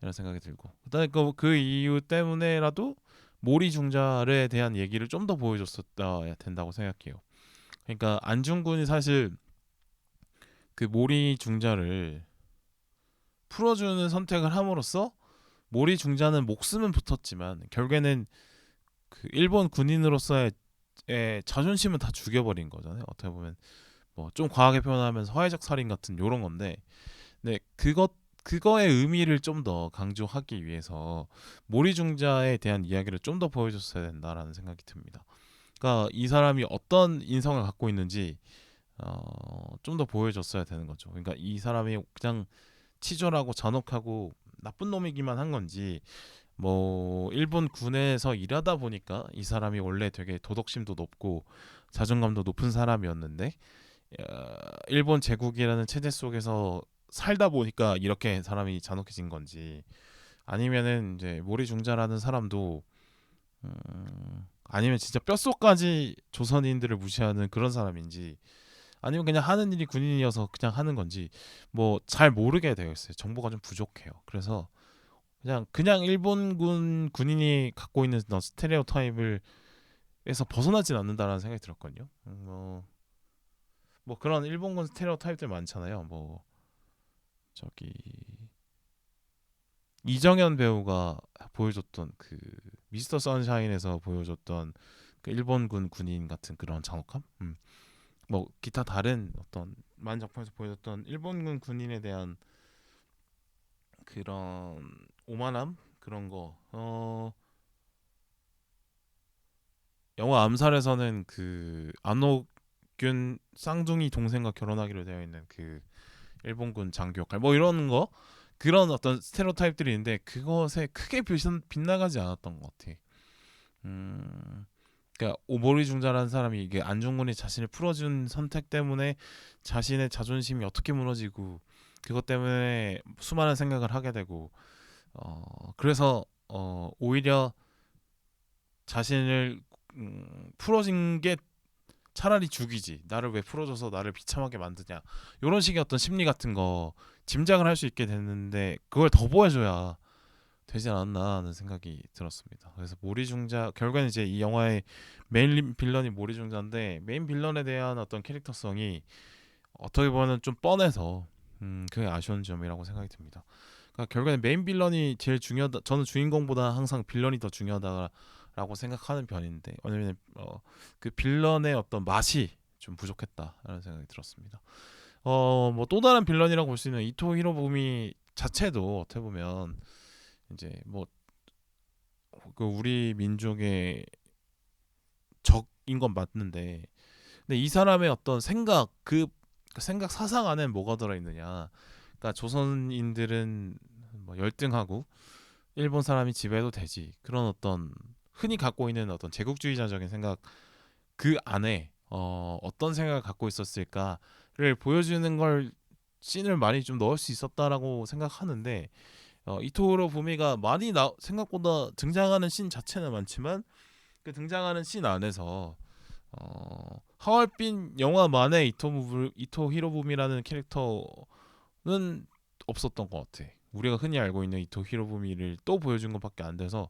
이런 생각이 들고, 그다음에 그 이유 때문에라도 모리 중자에 대한 얘기를 좀 더 보여줬었다 된다고 생각해요. 그러니까 안중근이 사실 그 모리 중자를 풀어주는 선택을 함으로써 모리 중자는 목숨은 붙었지만 결국에는 그 일본 군인으로서의 자존심은 다 죽여버린 거잖아요. 어떻게 보면 뭐 좀 과하게 표현하면 사회적 살인 같은 요런 건데, 네, 그거의 의미를 좀 더 강조하기 위해서 모리 중자에 대한 이야기를 좀 더 보여줬어야 된다라는 생각이 듭니다. 그러니까 이 사람이 어떤 인성을 갖고 있는지 좀 더 보여줬어야 되는 거죠. 그러니까 이 사람이 그냥 치졸하고 잔혹하고 나쁜 놈이기만 한 건지, 뭐 일본 군에서 일하다 보니까 이 사람이 원래 되게 도덕심도 높고 자존감도 높은 사람이었는데 일본 제국이라는 체제 속에서 살다 보니까 이렇게 사람이 잔혹해진 건지, 아니면은 이제 모리 중자라는 사람도 아니면 진짜 뼛속까지 조선인들을 무시하는 그런 사람인지, 아니면 그냥 하는 일이 군인이어서 그냥 하는 건지 뭐 잘 모르게 되어 있어요. 정보가 좀 부족해요. 그래서 그냥 일본군 군인이 갖고 있는 스테레오 타입을 에서 벗어나진 않는다라는 생각이 들었거든요. 뭐 그런 일본군 스테레오 타입들 많잖아요. 뭐 저기 이정현 배우가 보여줬던 그 미스터 선샤인에서 보여줬던 그 일본군 군인 같은 그런 잔혹함, 뭐 기타 다른 어떤 많은 작품에서 보여줬던 일본군 군인에 대한 그런 오만함, 그런 거 영화 암살에서는 그 안옥균 쌍둥이 동생과 결혼하기로 되어 있는 그 일본군 장교 역할, 뭐 이런 거, 그런 어떤 스테레오타입들이 있는데 그것에 크게 빗나가지 않았던 것 같아. 그러니까 오모리 중자라는 사람이 이게 안중근이 자신을 풀어준 선택 때문에 자신의 자존심이 어떻게 무너지고 그것 때문에 수많은 생각을 하게 되고, 그래서 오히려 자신을 풀어진 게 차라리 죽이지, 나를 왜 풀어줘서 나를 비참하게 만드냐, 이런 식의 어떤 심리 같은 거 짐작을 할 수 있게 됐는데 그걸 더 보여줘야 되지 않았나 하는 생각이 들었습니다. 그래서 모리중자, 결국에는 이제 이 영화의 메인 빌런이 모리중자인데 메인 빌런에 대한 어떤 캐릭터성이 어떻게 보면 좀 뻔해서 그게 아쉬운 점이라고 생각이 듭니다. 그러니까 결국에는 메인 빌런이 제일 중요하다, 저는 주인공보다 항상 빌런이 더 중요하다라고 생각하는 편인데, 왜냐면 그 빌런의 어떤 맛이 좀 부족했다라는 생각이 들었습니다. 뭐 또 다른 빌런이라고 볼 수 있는 이토 히로부미 자체도 어떻게 보면 이제 뭐 그 우리 민족의 적인 건 맞는데, 근데 이 사람의 어떤 생각, 그 생각 사상 안에 뭐가 들어 있느냐, 그러니까 조선인들은 뭐 열등하고 일본 사람이 지배해도 되지, 그런 어떤 흔히 갖고 있는 어떤 제국주의자적인 생각, 그 안에 어떤 생각을 갖고 있었을까를 보여주는 걸 씬을 많이 좀 넣을 수 있었다라고 생각하는데, 이토로 부미가 많이 생각보다 등장하는 씬 자체는 많지만 그 등장하는 씬 안에서 하얼빈 영화만의 이토 히로부미라는 캐릭터는 없었던 것 같아. 우리가 흔히 알고 있는 이토 히로부미를 또 보여준 것밖에 안 돼서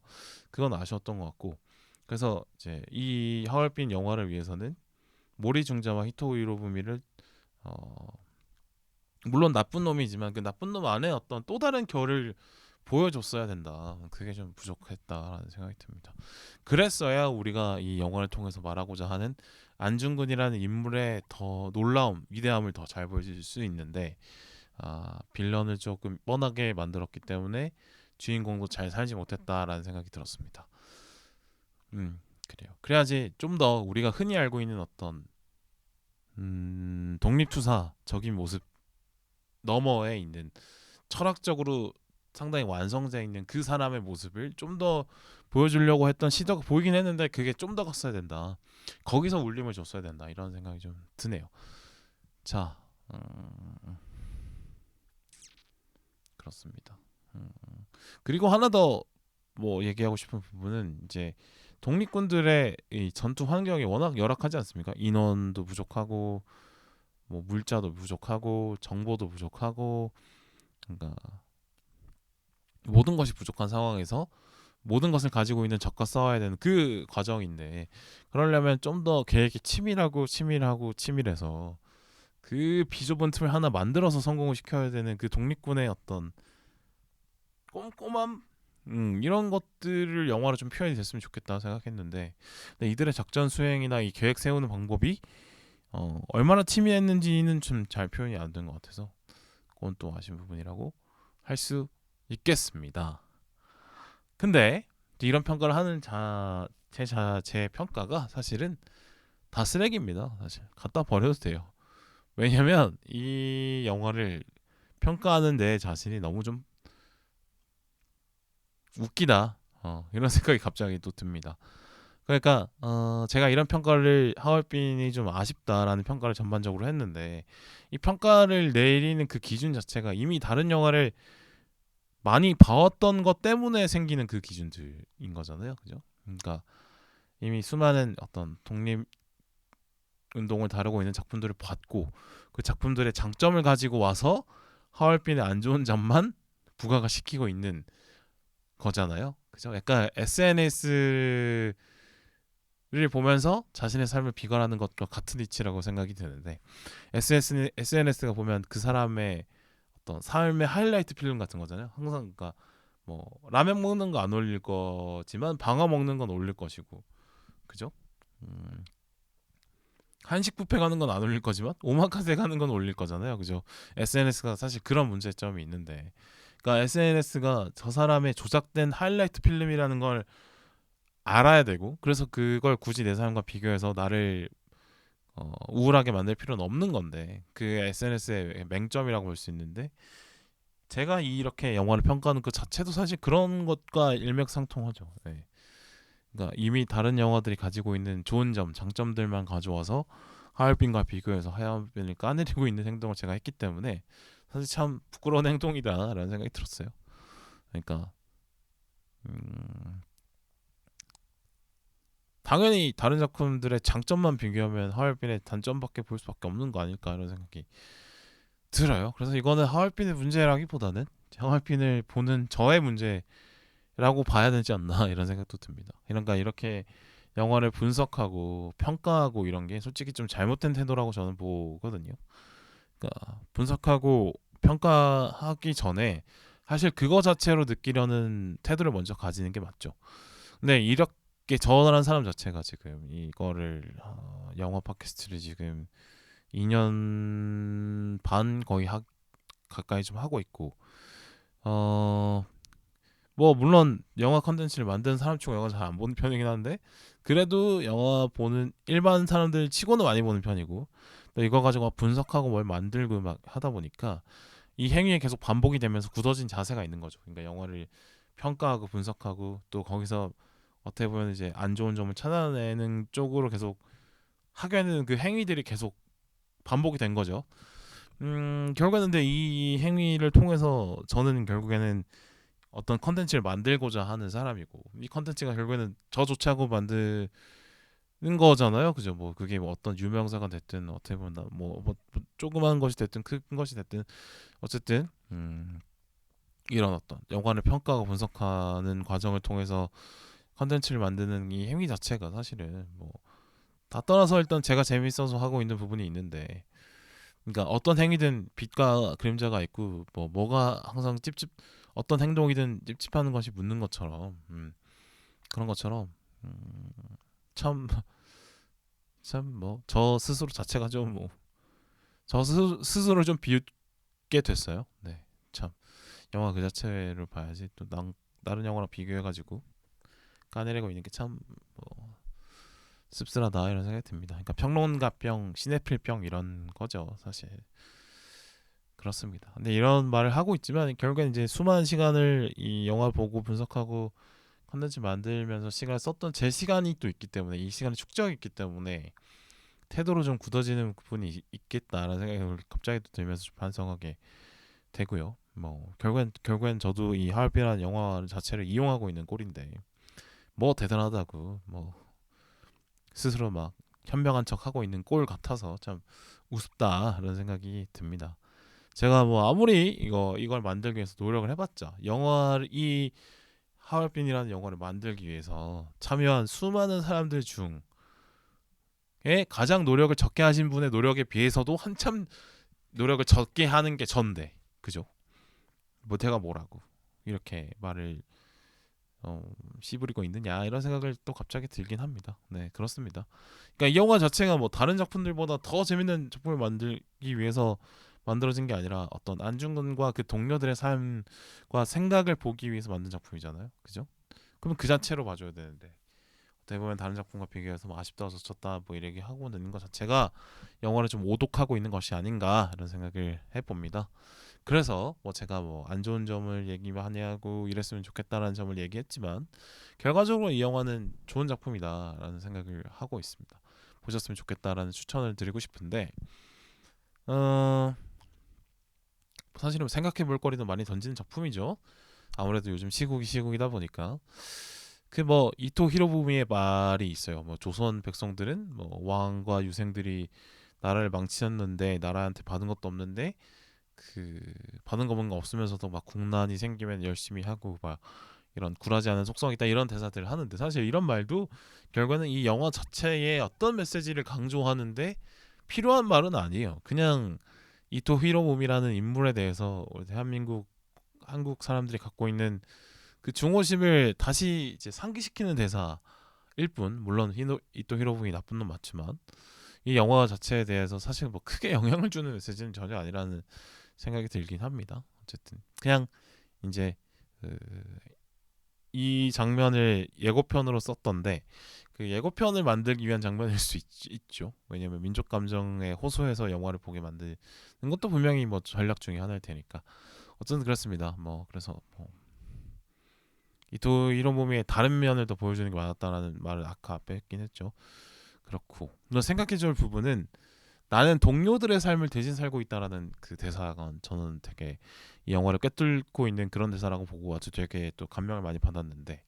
그건 아쉬웠던 것 같고, 그래서 이제 이 하얼빈 영화를 위해서는 모리 중자와 히토 히로부미를 어, 물론 나쁜 놈이지만 그 나쁜 놈 안에 어떤 또 다른 결을 보여줬어야 된다. 그게 좀 부족했다라는 생각이 듭니다. 그랬어야 우리가 이 영화를 통해서 말하고자 하는 안중근이라는 인물의 더 놀라움, 위대함을 더 잘 보여줄 수 있는데, 빌런을 조금 뻔하게 만들었기 때문에 주인공도 잘 살지 못했다라는 생각이 들었습니다. 그래요. 그래야지 좀 더 우리가 흔히 알고 있는 어떤 독립투사적인 모습 너머에 있는 철학적으로 상당히 완성되어 있는 그 사람의 모습을 좀 더 보여주려고 했던 시도가 보이긴 했는데 그게 좀 더 컸어야 된다. 거기서 울림을 줬어야 된다. 이런 생각이 좀 드네요. 자, 그렇습니다. 음, 그리고 하나 더 뭐 얘기하고 싶은 부분은 이제 독립군들의 이 전투 환경이 워낙 열악하지 않습니까? 인원도 부족하고 뭐 물자도 부족하고 정보도 부족하고 그러니까 모든 것이 부족한 상황에서 모든 것을 가지고 있는 적과 싸워야 되는 그 과정인데 그러려면 좀 더 계획이 치밀해서 그 비좁은 틈을 하나 만들어서 성공을 시켜야 되는 그 독립군의 어떤 꼼꼼함 이런 것들을 영화로 좀 표현이 됐으면 좋겠다 생각했는데 근데 이들의 작전 수행이나 이 계획 세우는 방법이 얼마나 치밀했는지는 좀 잘 표현이 안 된 것 같아서 그건 또 아쉬운 부분이라고 할 수 있겠습니다. 근데 이런 평가를 하는 제 평가가 사실은 다 쓰레기입니다. 사실 갖다 버려도 돼요. 왜냐면 이 영화를 평가하는 내 자신이 너무 좀 웃기다. 이런 생각이 갑자기 또 듭니다. 그러니까 제가 이런 평가를 하얼빈이 좀 아쉽다라는 평가를 전반적으로 했는데 이 평가를 내리는 그 기준 자체가 이미 다른 영화를 많이 봐왔던 것 때문에 생기는 그 기준들인 거잖아요. 그죠? 그러니까 이미 수많은 어떤 독립 운동을 다루고 있는 작품들을 봤고 그 작품들의 장점을 가지고 와서 하얼빈의 안 좋은 점만 부각을 시키고 있는 거잖아요. 그죠? 약간 SNS를 보면서 자신의 삶을 비관하는 것과 같은 이치라고 생각이 드는데 SNS가 보면 그 사람의 어떤 삶의 하이라이트 필름 같은 거잖아요. 항상 그러니까 뭐 라면 먹는 거 안 올릴 거지만 방어 먹는 건 올릴 것이고 그죠? 음, 한식 뷔페 가는 건 안 올릴 거지만 오마카세 가는 건 올릴 거잖아요. 그죠? SNS가 사실 그런 문제점이 있는데 그러니까 SNS가 저 사람의 조작된 하이라이트 필름이라는 걸 알아야 되고 그래서 그걸 굳이 내 삶과 비교해서 나를 우울하게 만들 필요는 없는 건데 그 SNS의 맹점이라고 볼 수 있는데 제가 이렇게 영화를 평가하는 그 자체도 사실 그런 것과 일맥상통하죠. 네. 그러니까 이미 다른 영화들이 가지고 있는 좋은 점, 장점들만 가져와서 하얼빈과 비교해서 하얼빈을 까내리고 있는 행동을 제가 했기 때문에 사실 참 부끄러운 행동이다라는 생각이 들었어요. 그러니까 음, 당연히 다른 작품들의 장점만 비교하면 하얼빈의 단점밖에 볼 수밖에 없는 거 아닐까 이런 생각이 들어요. 그래서 이거는 하얼빈의 문제라기보다는 하얼빈을 보는 저의 문제라고 봐야 되지 않나 이런 생각도 듭니다. 그러니까 이렇게 영화를 분석하고 평가하고 이런 게 솔직히 좀 잘못된 태도라고 저는 보거든요. 그러니까 분석하고 평가하기 전에 사실 그거 자체로 느끼려는 태도를 먼저 가지는 게 맞죠. 근데 이렇게 저라는 사람 자체가 지금 이거를 영화 팟캐스트를 지금 2년 반 거의 가까이 좀 하고 있고 어 뭐 물론 영화 컨텐츠를 만드는 사람 치고 영화 잘 안 보는 편이긴 한데 그래도 영화 보는 일반 사람들 치고는 많이 보는 편이고 또 이거 가지고 막 분석하고 뭘 만들고 막 하다 보니까 이 행위에 계속 반복이 되면서 굳어진 자세가 있는 거죠. 그러니까 영화를 평가하고 분석하고 또 거기서 어떻게 보면 이제 안 좋은 점을 찾아내는 쪽으로 계속 하게 되는 그 행위들이 계속 반복이 된 거죠. 결국에는 근데 이 행위를 통해서 저는 결국에는 어떤 컨텐츠를 만들고자 하는 사람이고 이 컨텐츠가 결국에는 저 좋자고 만드는 거잖아요. 그죠? 뭐 그게 뭐 어떤 유명사가 됐든 어떻게 보면 뭐 조그마한 것이 됐든 큰 것이 됐든 어쨌든 이런 어떤 영화를 평가하고 분석하는 과정을 통해서 컨텐츠를 만드는 이 행위 자체가 사실은 뭐 다 떠나서 일단 제가 재밌어서 하고 있는 부분이 있는데 그러니까 어떤 행위든 빛과 그림자가 있고 뭐가 항상 찝찝 어떤 행동이든 찝찝하는 것이 묻는 것처럼 그런 것처럼 음, 참 참 뭐 저 스스로 자체가 좀 뭐 저 스스로 좀 비웃게 됐어요. 네, 참 영화 그 자체를 봐야지 또 다른 영화랑 비교해가지고 까내리고 있는 게 참 씁쓸하다 이런 생각이 듭니다. 그러니까 평론가병, 시네필병 이런 거죠, 사실. 그렇습니다. 근데 이런 말을 하고 있지만 결국엔 이제 수많은 시간을 이 영화 보고 분석하고 컨텐츠 만들면서 시간을 썼던 제 시간이 또 있기 때문에 이 시간이 축적이 있기 때문에 태도로 좀 굳어지는 부분이 있겠다라는 생각이 갑자기 또 들면서 좀 반성하게 되고요. 뭐 결국엔 저도 이 하얼빈이라는 영화 자체를 이용하고 있는 꼴인데 뭐 대단하다고 뭐 스스로 막 현명한 척 하고 있는 꼴 같아서 참 우습다 이런 생각이 듭니다. 제가 뭐 아무리 이걸 만들기 위해서 노력을 해봤자 영화를 이 하얼빈이라는 영화를 만들기 위해서 참여한 수많은 사람들 중에 가장 노력을 적게 하신 분의 노력에 비해서도 한참 노력을 적게 하는 게 전데 그죠? 뭐 제가 뭐라고 이렇게 말을 씨부리고 있느냐 이런 생각을 또 갑자기 들긴 합니다. 네, 그렇습니다. 그러니까 이 영화 자체가 뭐 다른 작품들보다 더 재밌는 작품을 만들기 위해서 만들어진 게 아니라 어떤 안중근과 그 동료들의 삶과 생각을 보기 위해서 만든 작품이잖아요. 그죠? 그럼 그 자체로 봐줘야 되는데 어떻게 보면 다른 작품과 비교해서 뭐 아쉽다 저쳤다 뭐 이렇게 하고 있는 것 자체가 영화를 좀 오독하고 있는 것이 아닌가 이런 생각을 해봅니다. 그래서 뭐 제가 뭐 안 좋은 점을 얘기하냐고 이랬으면 좋겠다라는 점을 얘기했지만 결과적으로 이 영화는 좋은 작품이다라는 생각을 하고 있습니다. 보셨으면 좋겠다라는 추천을 드리고 싶은데 어 사실은 생각해 볼 거리도 많이 던지는 작품이죠. 아무래도 요즘 시국이다 보니까 그 뭐 이토 히로부미의 말이 있어요. 뭐 조선 백성들은 뭐 왕과 유생들이 나라를 망치셨는데 나라한테 받은 것도 없는데 그 받은 거 뭔가 없으면서도 막 국난이 생기면 열심히 하고 막 이런 굴하지 않은 속성이 있다 이런 대사들을 하는데 사실 이런 말도 결과는 이 영화 자체의 어떤 메시지를 강조하는데 필요한 말은 아니에요. 그냥 이토 히로부미라는 인물에 대해서 우리 대한민국 한국 사람들이 갖고 있는 그 중호심을 다시 이제 상기시키는 대사일 뿐. 물론 이토 히로부미 나쁜 놈 맞지만 이 영화 자체에 대해서 사실 뭐 크게 영향을 주는 메시지는 전혀 아니라는 생각이 들긴 합니다. 어쨌든 그냥 이제 그 이 장면을 예고편으로 썼던데 그 예고편을 만들기 위한 장면일 수 있죠. 왜냐면 민족 감정에 호소해서 영화를 보게 만드는 것도 분명히 뭐 전략 중에 하나일 테니까. 어쨌든 그렇습니다. 뭐 그래서 뭐 이토 히로부미의 다른 면을 더 보여주는 게 많았다라는 말을 아까 앞에 했긴 했죠. 그렇고 너 생각해줄 부분은 나는 동료들의 삶을 대신 살고 있다라는 그 대사가 저는 되게 이 영화를 꿰뚫고 있는 그런 대사라고 보고 아주 되게 또 감명을 많이 받았는데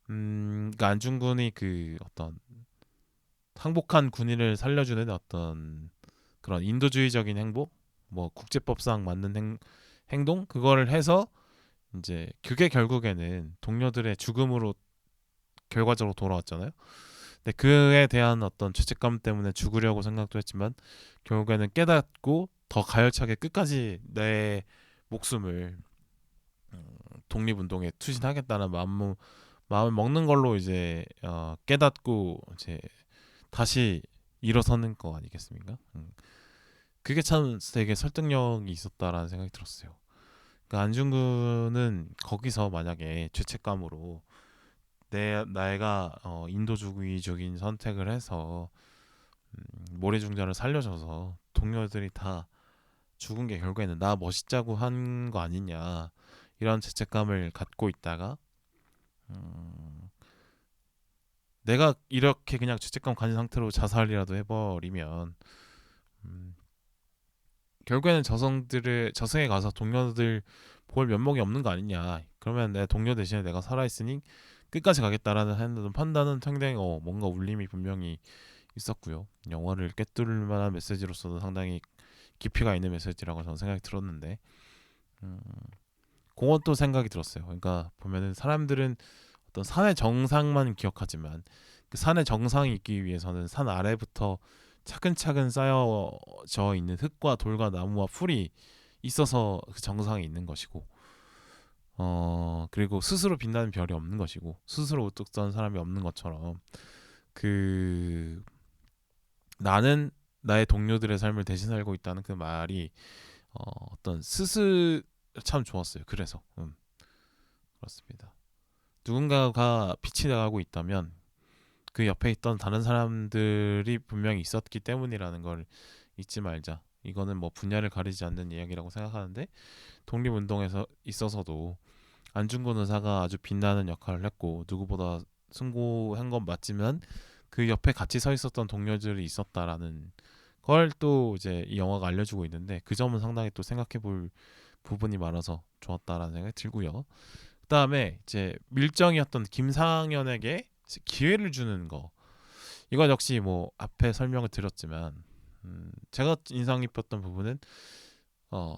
그러니까 안중근이 그 어떤 항복한 군인을 살려주는 어떤 그런 인도주의적인 행복 뭐 국제법상 맞는 행동 그거를 해서 이제 그게 결국에는 동료들의 죽음으로 결과적으로 돌아왔잖아요. 근데 그에 대한 어떤 죄책감 때문에 죽으려고 생각도 했지만 결국에는 깨닫고 더 가열차게 끝까지 내 목숨을 독립운동에 투신하겠다는 마음을 먹는 걸로 이제 깨닫고 이제 다시 일어서는 거 아니겠습니까? 그게 참 되게 설득력이 있었다라는 생각이 들었어요. 그러니까 안중근은 거기서 만약에 죄책감으로 내가 인도주의적인 선택을 해서 모래중자를 살려줘서 동료들이 다 죽은 게 결국에는 나 멋있자고 한 거 아니냐 이런 죄책감을 갖고 있다가 내가 이렇게 그냥 죄책감 가진 상태로 자살이라도 해버리면 결국에는 저승에 가서 동료들 볼 면목이 없는 거 아니냐. 그러면 내 동료 대신에 내가 살아있으니 끝까지 가겠다라는 판단은 상당히 뭔가 울림이 분명히 있었고요. 영화를 꿰뚫을 만한 메시지로서도 상당히 깊이가 있는 메시지라고 저는 생각이 들었는데 음, 그건 또 생각이 들었어요. 그러니까 보면은 사람들은 어떤 산의 정상만 기억하지만 그 산의 정상이 있기 위해서는 산 아래부터 차근차근 쌓여져 있는 흙과 돌과 나무와 풀이 있어서 그 정상에 있는 것이고 그리고 스스로 빛나는 별이 없는 것이고 스스로 우뚝 선 사람이 없는 것처럼 그 나는 나의 동료들의 삶을 대신 살고 있다는 그 말이 어떤 스스 참 좋았어요. 그래서 그렇습니다. 누군가가 빛이 나가고 있다면 그 옆에 있던 다른 사람들이 분명히 있었기 때문이라는 걸 잊지 말자. 이거는 뭐 분야를 가리지 않는 이야기라고 생각하는데 독립운동에서 있어서도 안중근 의사가 아주 빛나는 역할을 했고 누구보다 승고한 건 맞지만 그 옆에 같이 서 있었던 동료들이 있었다라는 걸 또 이제 이 영화가 알려주고 있는데 그 점은 상당히 또 생각해볼 부분이 많아서 좋았다라는 생각이 들고요. 그다음에 이제 밀정이었던 김상현에게 기회를 주는 거 이건 역시 뭐 앞에 설명을 드렸지만 제가 인상 깊었던 부분은 어,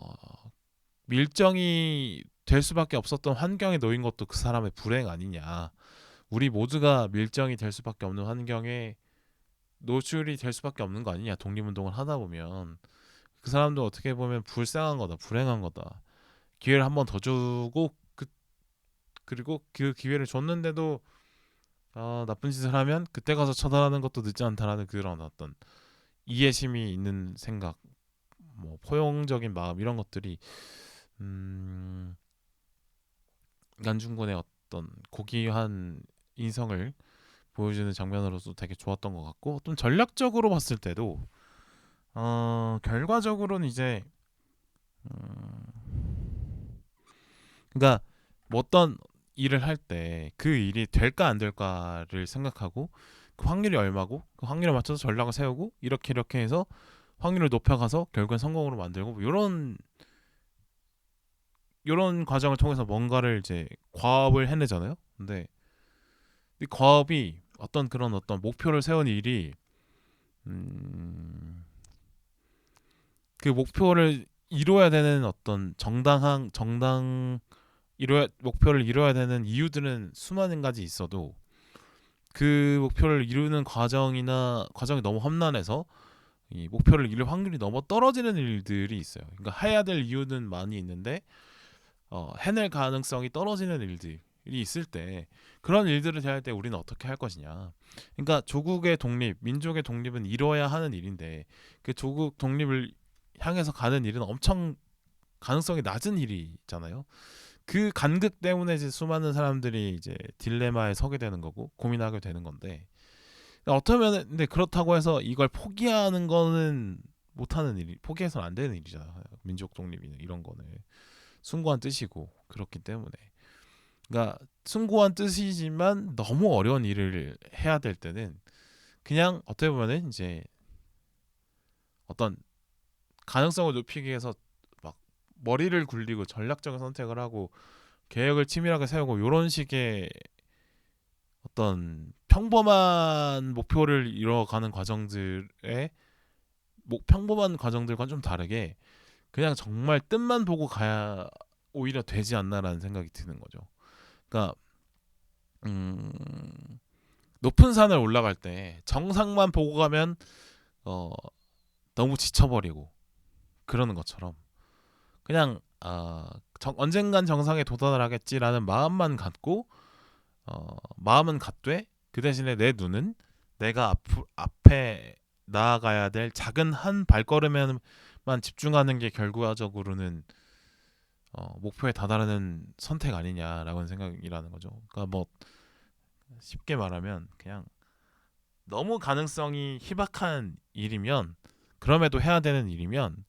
밀정이 될 수밖에 없었던 환경에 놓인 것도 그 사람의 불행 아니냐. 우리 모두가 밀정이 될 수밖에 없는 환경에 노출이 될 수밖에 없는 거 아니냐. 독립운동을 하다 보면 그 사람도 어떻게 보면 불쌍한 거다, 불행한 거다. 기회를 한 번 더 주고 그리고 그 기회를 줬는데도 나쁜 짓을 하면 그때 가서 처단하는 것도 늦지 않다라는 그런 어떤 이해심이 있는 생각, 뭐 포용적인 마음 이런 것들이 음, 안중근의 어떤 고귀한 인성을 보여주는 장면으로서 되게 좋았던 것 같고 좀 전략적으로 봤을 때도 결과적으로는 이제 그러니까 뭐 어떤 일을 할 때 그 일이 될까 안 될까를 생각하고 그 확률이 얼마고 그 확률에 맞춰서 전략을 세우고 이렇게 해서 확률을 높여가서 결국엔 성공으로 만들고 뭐 이런 과정을 통해서 뭔가를 이제 과업을 해내잖아요. 근데 이 과업이 어떤 그런 어떤 목표를 세운 일이 음, 그 목표를 이루어야 되는 어떤 정당 목표를 이루어야 되는 이유들은 수많은 가지 있어도 그 목표를 이루는 과정이 너무 험난해서 이 목표를 이룰 확률이 너무 떨어지는 일들이 있어요. 그러니까 해야 될 이유는 많이 있는데 해낼 가능성이 떨어지는 일들이 있을 때 그런 일들을 대할 때 우리는 어떻게 할 것이냐. 그러니까 조국의 독립, 민족의 독립은 이뤄야 하는 일인데 그 조국 독립을 향해서 가는 일은 엄청 가능성이 낮은 일이잖아요. 그 간극 때문에 이제 수많은 사람들이 이제 딜레마에 서게 되는 거고 고민하게 되는 건데 어쩌면 근데 그렇다고 해서 이걸 포기하는 거는 못하는 일이 포기해서는 안 되는 일이잖아요. 민족 독립이나 이런 거는 숭고한 뜻이고 그렇기 때문에 그러니까 숭고한 뜻이지만 너무 어려운 일을 해야 될 때는 그냥 어떻게 보면은 이제 어떤 가능성을 높이기 위해서 막 머리를 굴리고 전략적인 선택을 하고 계획을 치밀하게 세우고 이런 식의 어떤 평범한 목표를 이뤄가는 과정들의 평범한 과정들과 좀 다르게 그냥 정말 뜻만 보고 가야 오히려 되지 않나라는 생각이 드는 거죠. 그러니까 음, 높은 산을 올라갈 때 정상만 보고 가면 어, 너무 지쳐버리고 그러는 것처럼 그냥 언젠간 정상에 도달을 하겠지라는 마음만 갖고 마음은 갖되 그 대신에 내 눈은 내가 앞에 나아가야 될 작은 한 발걸음에만 집중하는 게 결과적으로는 목표에 다다르는 선택 아니냐라고 생각이라는 거죠. 그러니까 뭐 쉽게 말하면 그냥 너무 가능성이 희박한 일이면 그럼에도 해야 되는 일이면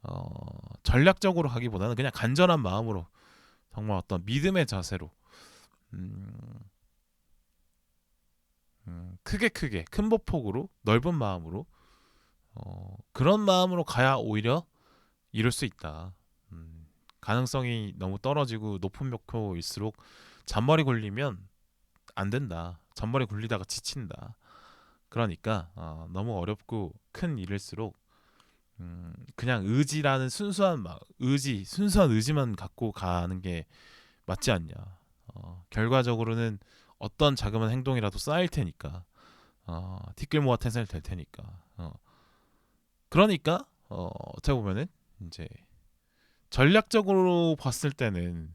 어, 전략적으로 하기보다는 그냥 간절한 마음으로 정말 어떤 믿음의 자세로 음, 크게 큰 보폭으로 넓은 마음으로 그런 마음으로 가야 오히려 이룰 수 있다. 가능성이 너무 떨어지고 높은 목표일수록 잔머리 굴리면 안 된다. 잔머리 굴리다가 지친다. 그러니까 너무 어렵고 큰 일일수록 그냥 의지라는 순수한 의지만 갖고 가는 게 맞지 않냐. 결과적으로는 어떤 자그마한 행동이라도 쌓일 테니까 티끌 모아 태산이 될 테니까. 그러니까 어떻게 보면은 이제 전략적으로 봤을 때는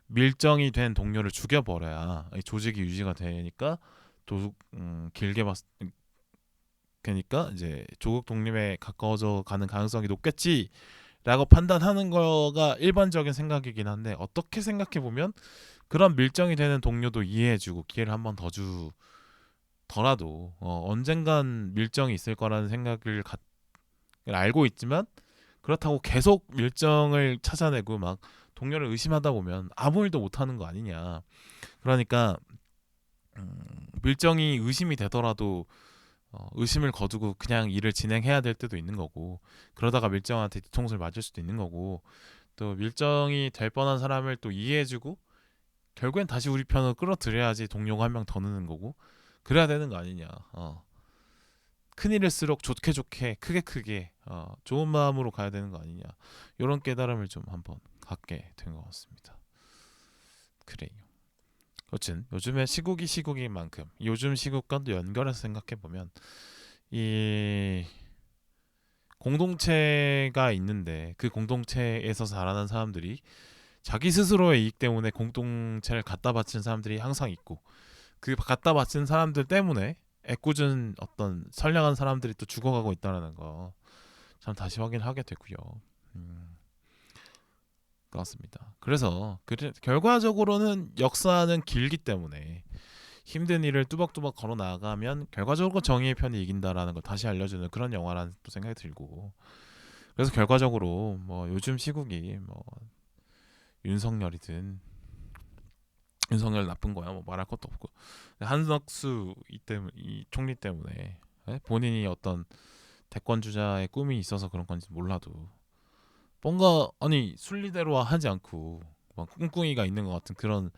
밀정이 된 동료를 죽여버려야 이 조직이 유지가 되니까 길게 봤 그러니까 이제 조국 독립에 가까워져 가는 가능성이 높겠지라는 라고 판단하는 거가 일반적인 생각이긴 한데, 어떻게 생각해 보면 그런 밀정이 되는 동료도 이해해주고 기회를 한 번 더 주더라도 언젠간 밀정이 있을 거라는 생각을 알고 있지만, 그렇다고 계속 밀정을 찾아내고 막 동료를 의심하다 보면 아무 일도 못하는 거 아니냐. 그러니까 밀정이 의심이 되더라도 의심을 거두고 그냥 일을 진행해야 될 때도 있는 거고, 그러다가 밀정한테 뒤통수를 맞을 수도 있는 거고, 또 밀정이 될 뻔한 사람을 또 이해해주고 결국엔 다시 우리 편으로 끌어들여야지 동료가 한 명 더 느는 거고, 그래야 되는 거 아니냐. 큰 일일수록 좋게 좋게 크게 크게 좋은 마음으로 가야 되는 거 아니냐. 이런 깨달음을 좀 한번 갖게 된 것 같습니다. 그래요. 여튼 요즘에 시국이 시국인 만큼 요즘 시국과도 연결해서 생각해 보면, 이 공동체가 있는데 그 공동체에서 자라는 사람들이 자기 스스로의 이익 때문에 공동체를 갖다 바친 사람들이 항상 있고, 그 갖다 바친 사람들 때문에 애꿎은 어떤 선량한 사람들이 또 죽어가고 있다는 거 참 다시 확인하게 되고요. 그렇습니다. 그래서 결과적으로는 역사는 길기 때문에 힘든 일을 뚜벅뚜벅 걸어 나가면 결과적으로 정의의 편이 이긴다라는 걸 다시 알려주는 그런 영화라는 또 생각이 들고, 그래서 결과적으로 뭐 요즘 시국이 뭐 윤석열이든, 윤석열 나쁜 거야 뭐 말할 것도 없고, 한덕수 이 총리 때문에 본인이 어떤 대권 주자의 꿈이 있어서 그런 건지 몰라도 뭔가 아니 순리대로 하지 않고 막 꿍꿍이가 있는 것 같은 그런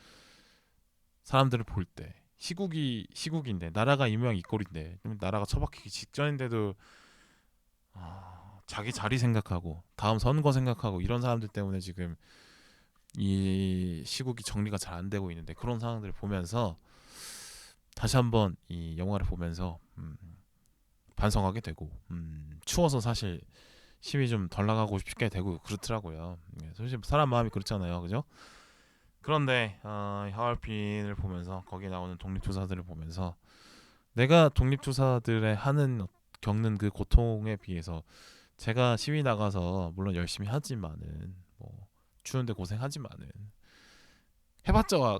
사람들을 볼 때, 시국이 시국인데 나라가 이 모양 이 꼴인데 나라가 처박히기 직전인데도 자기 자리 생각하고 다음 선거 생각하고 이런 사람들 때문에 지금 이 시국이 정리가 잘 안 되고 있는데, 그런 상황들을 보면서 다시 한번 이 영화를 보면서 반성하게 되고, 추워서 사실 시위 좀 덜 나가고 싶게 되고 그렇더라고요. 사실 사람 마음이 그렇잖아요, 그죠? 그런데 하얼빈을 보면서 거기에 나오는 독립투사들을 보면서 내가 독립투사들의 겪는 그 고통에 비해서 제가 시위 나가서 물론 열심히 하지만은 뭐 추운데 고생하지만은 해봤자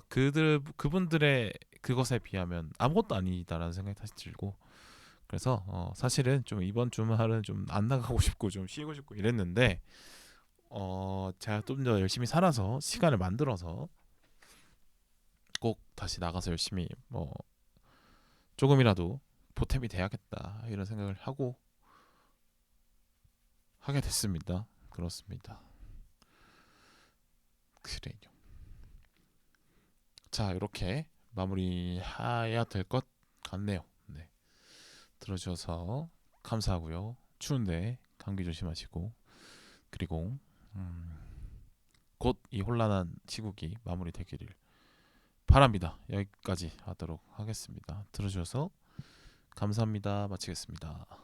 그분들의 그것에 비하면 아무것도 아니다라는 생각이 다시 들고, 그래서 사실은 좀 이번 주말은 좀 안 나가고 싶고 좀 쉬고 싶고 이랬는데, 제가 좀 더 열심히 살아서 시간을 만들어서 꼭 다시 나가서 열심히 뭐 조금이라도 보탬이 돼야겠다 이런 생각을 하게 됐습니다. 그렇습니다. 그래요. 자, 이렇게 마무리해야 될 것 같네요. 네. 들어주셔서 감사하고요. 추운데 감기 조심하시고, 그리고 곧 이 혼란한 시국이 마무리되기를 바랍니다. 여기까지 하도록 하겠습니다. 들어주셔서 감사합니다. 마치겠습니다.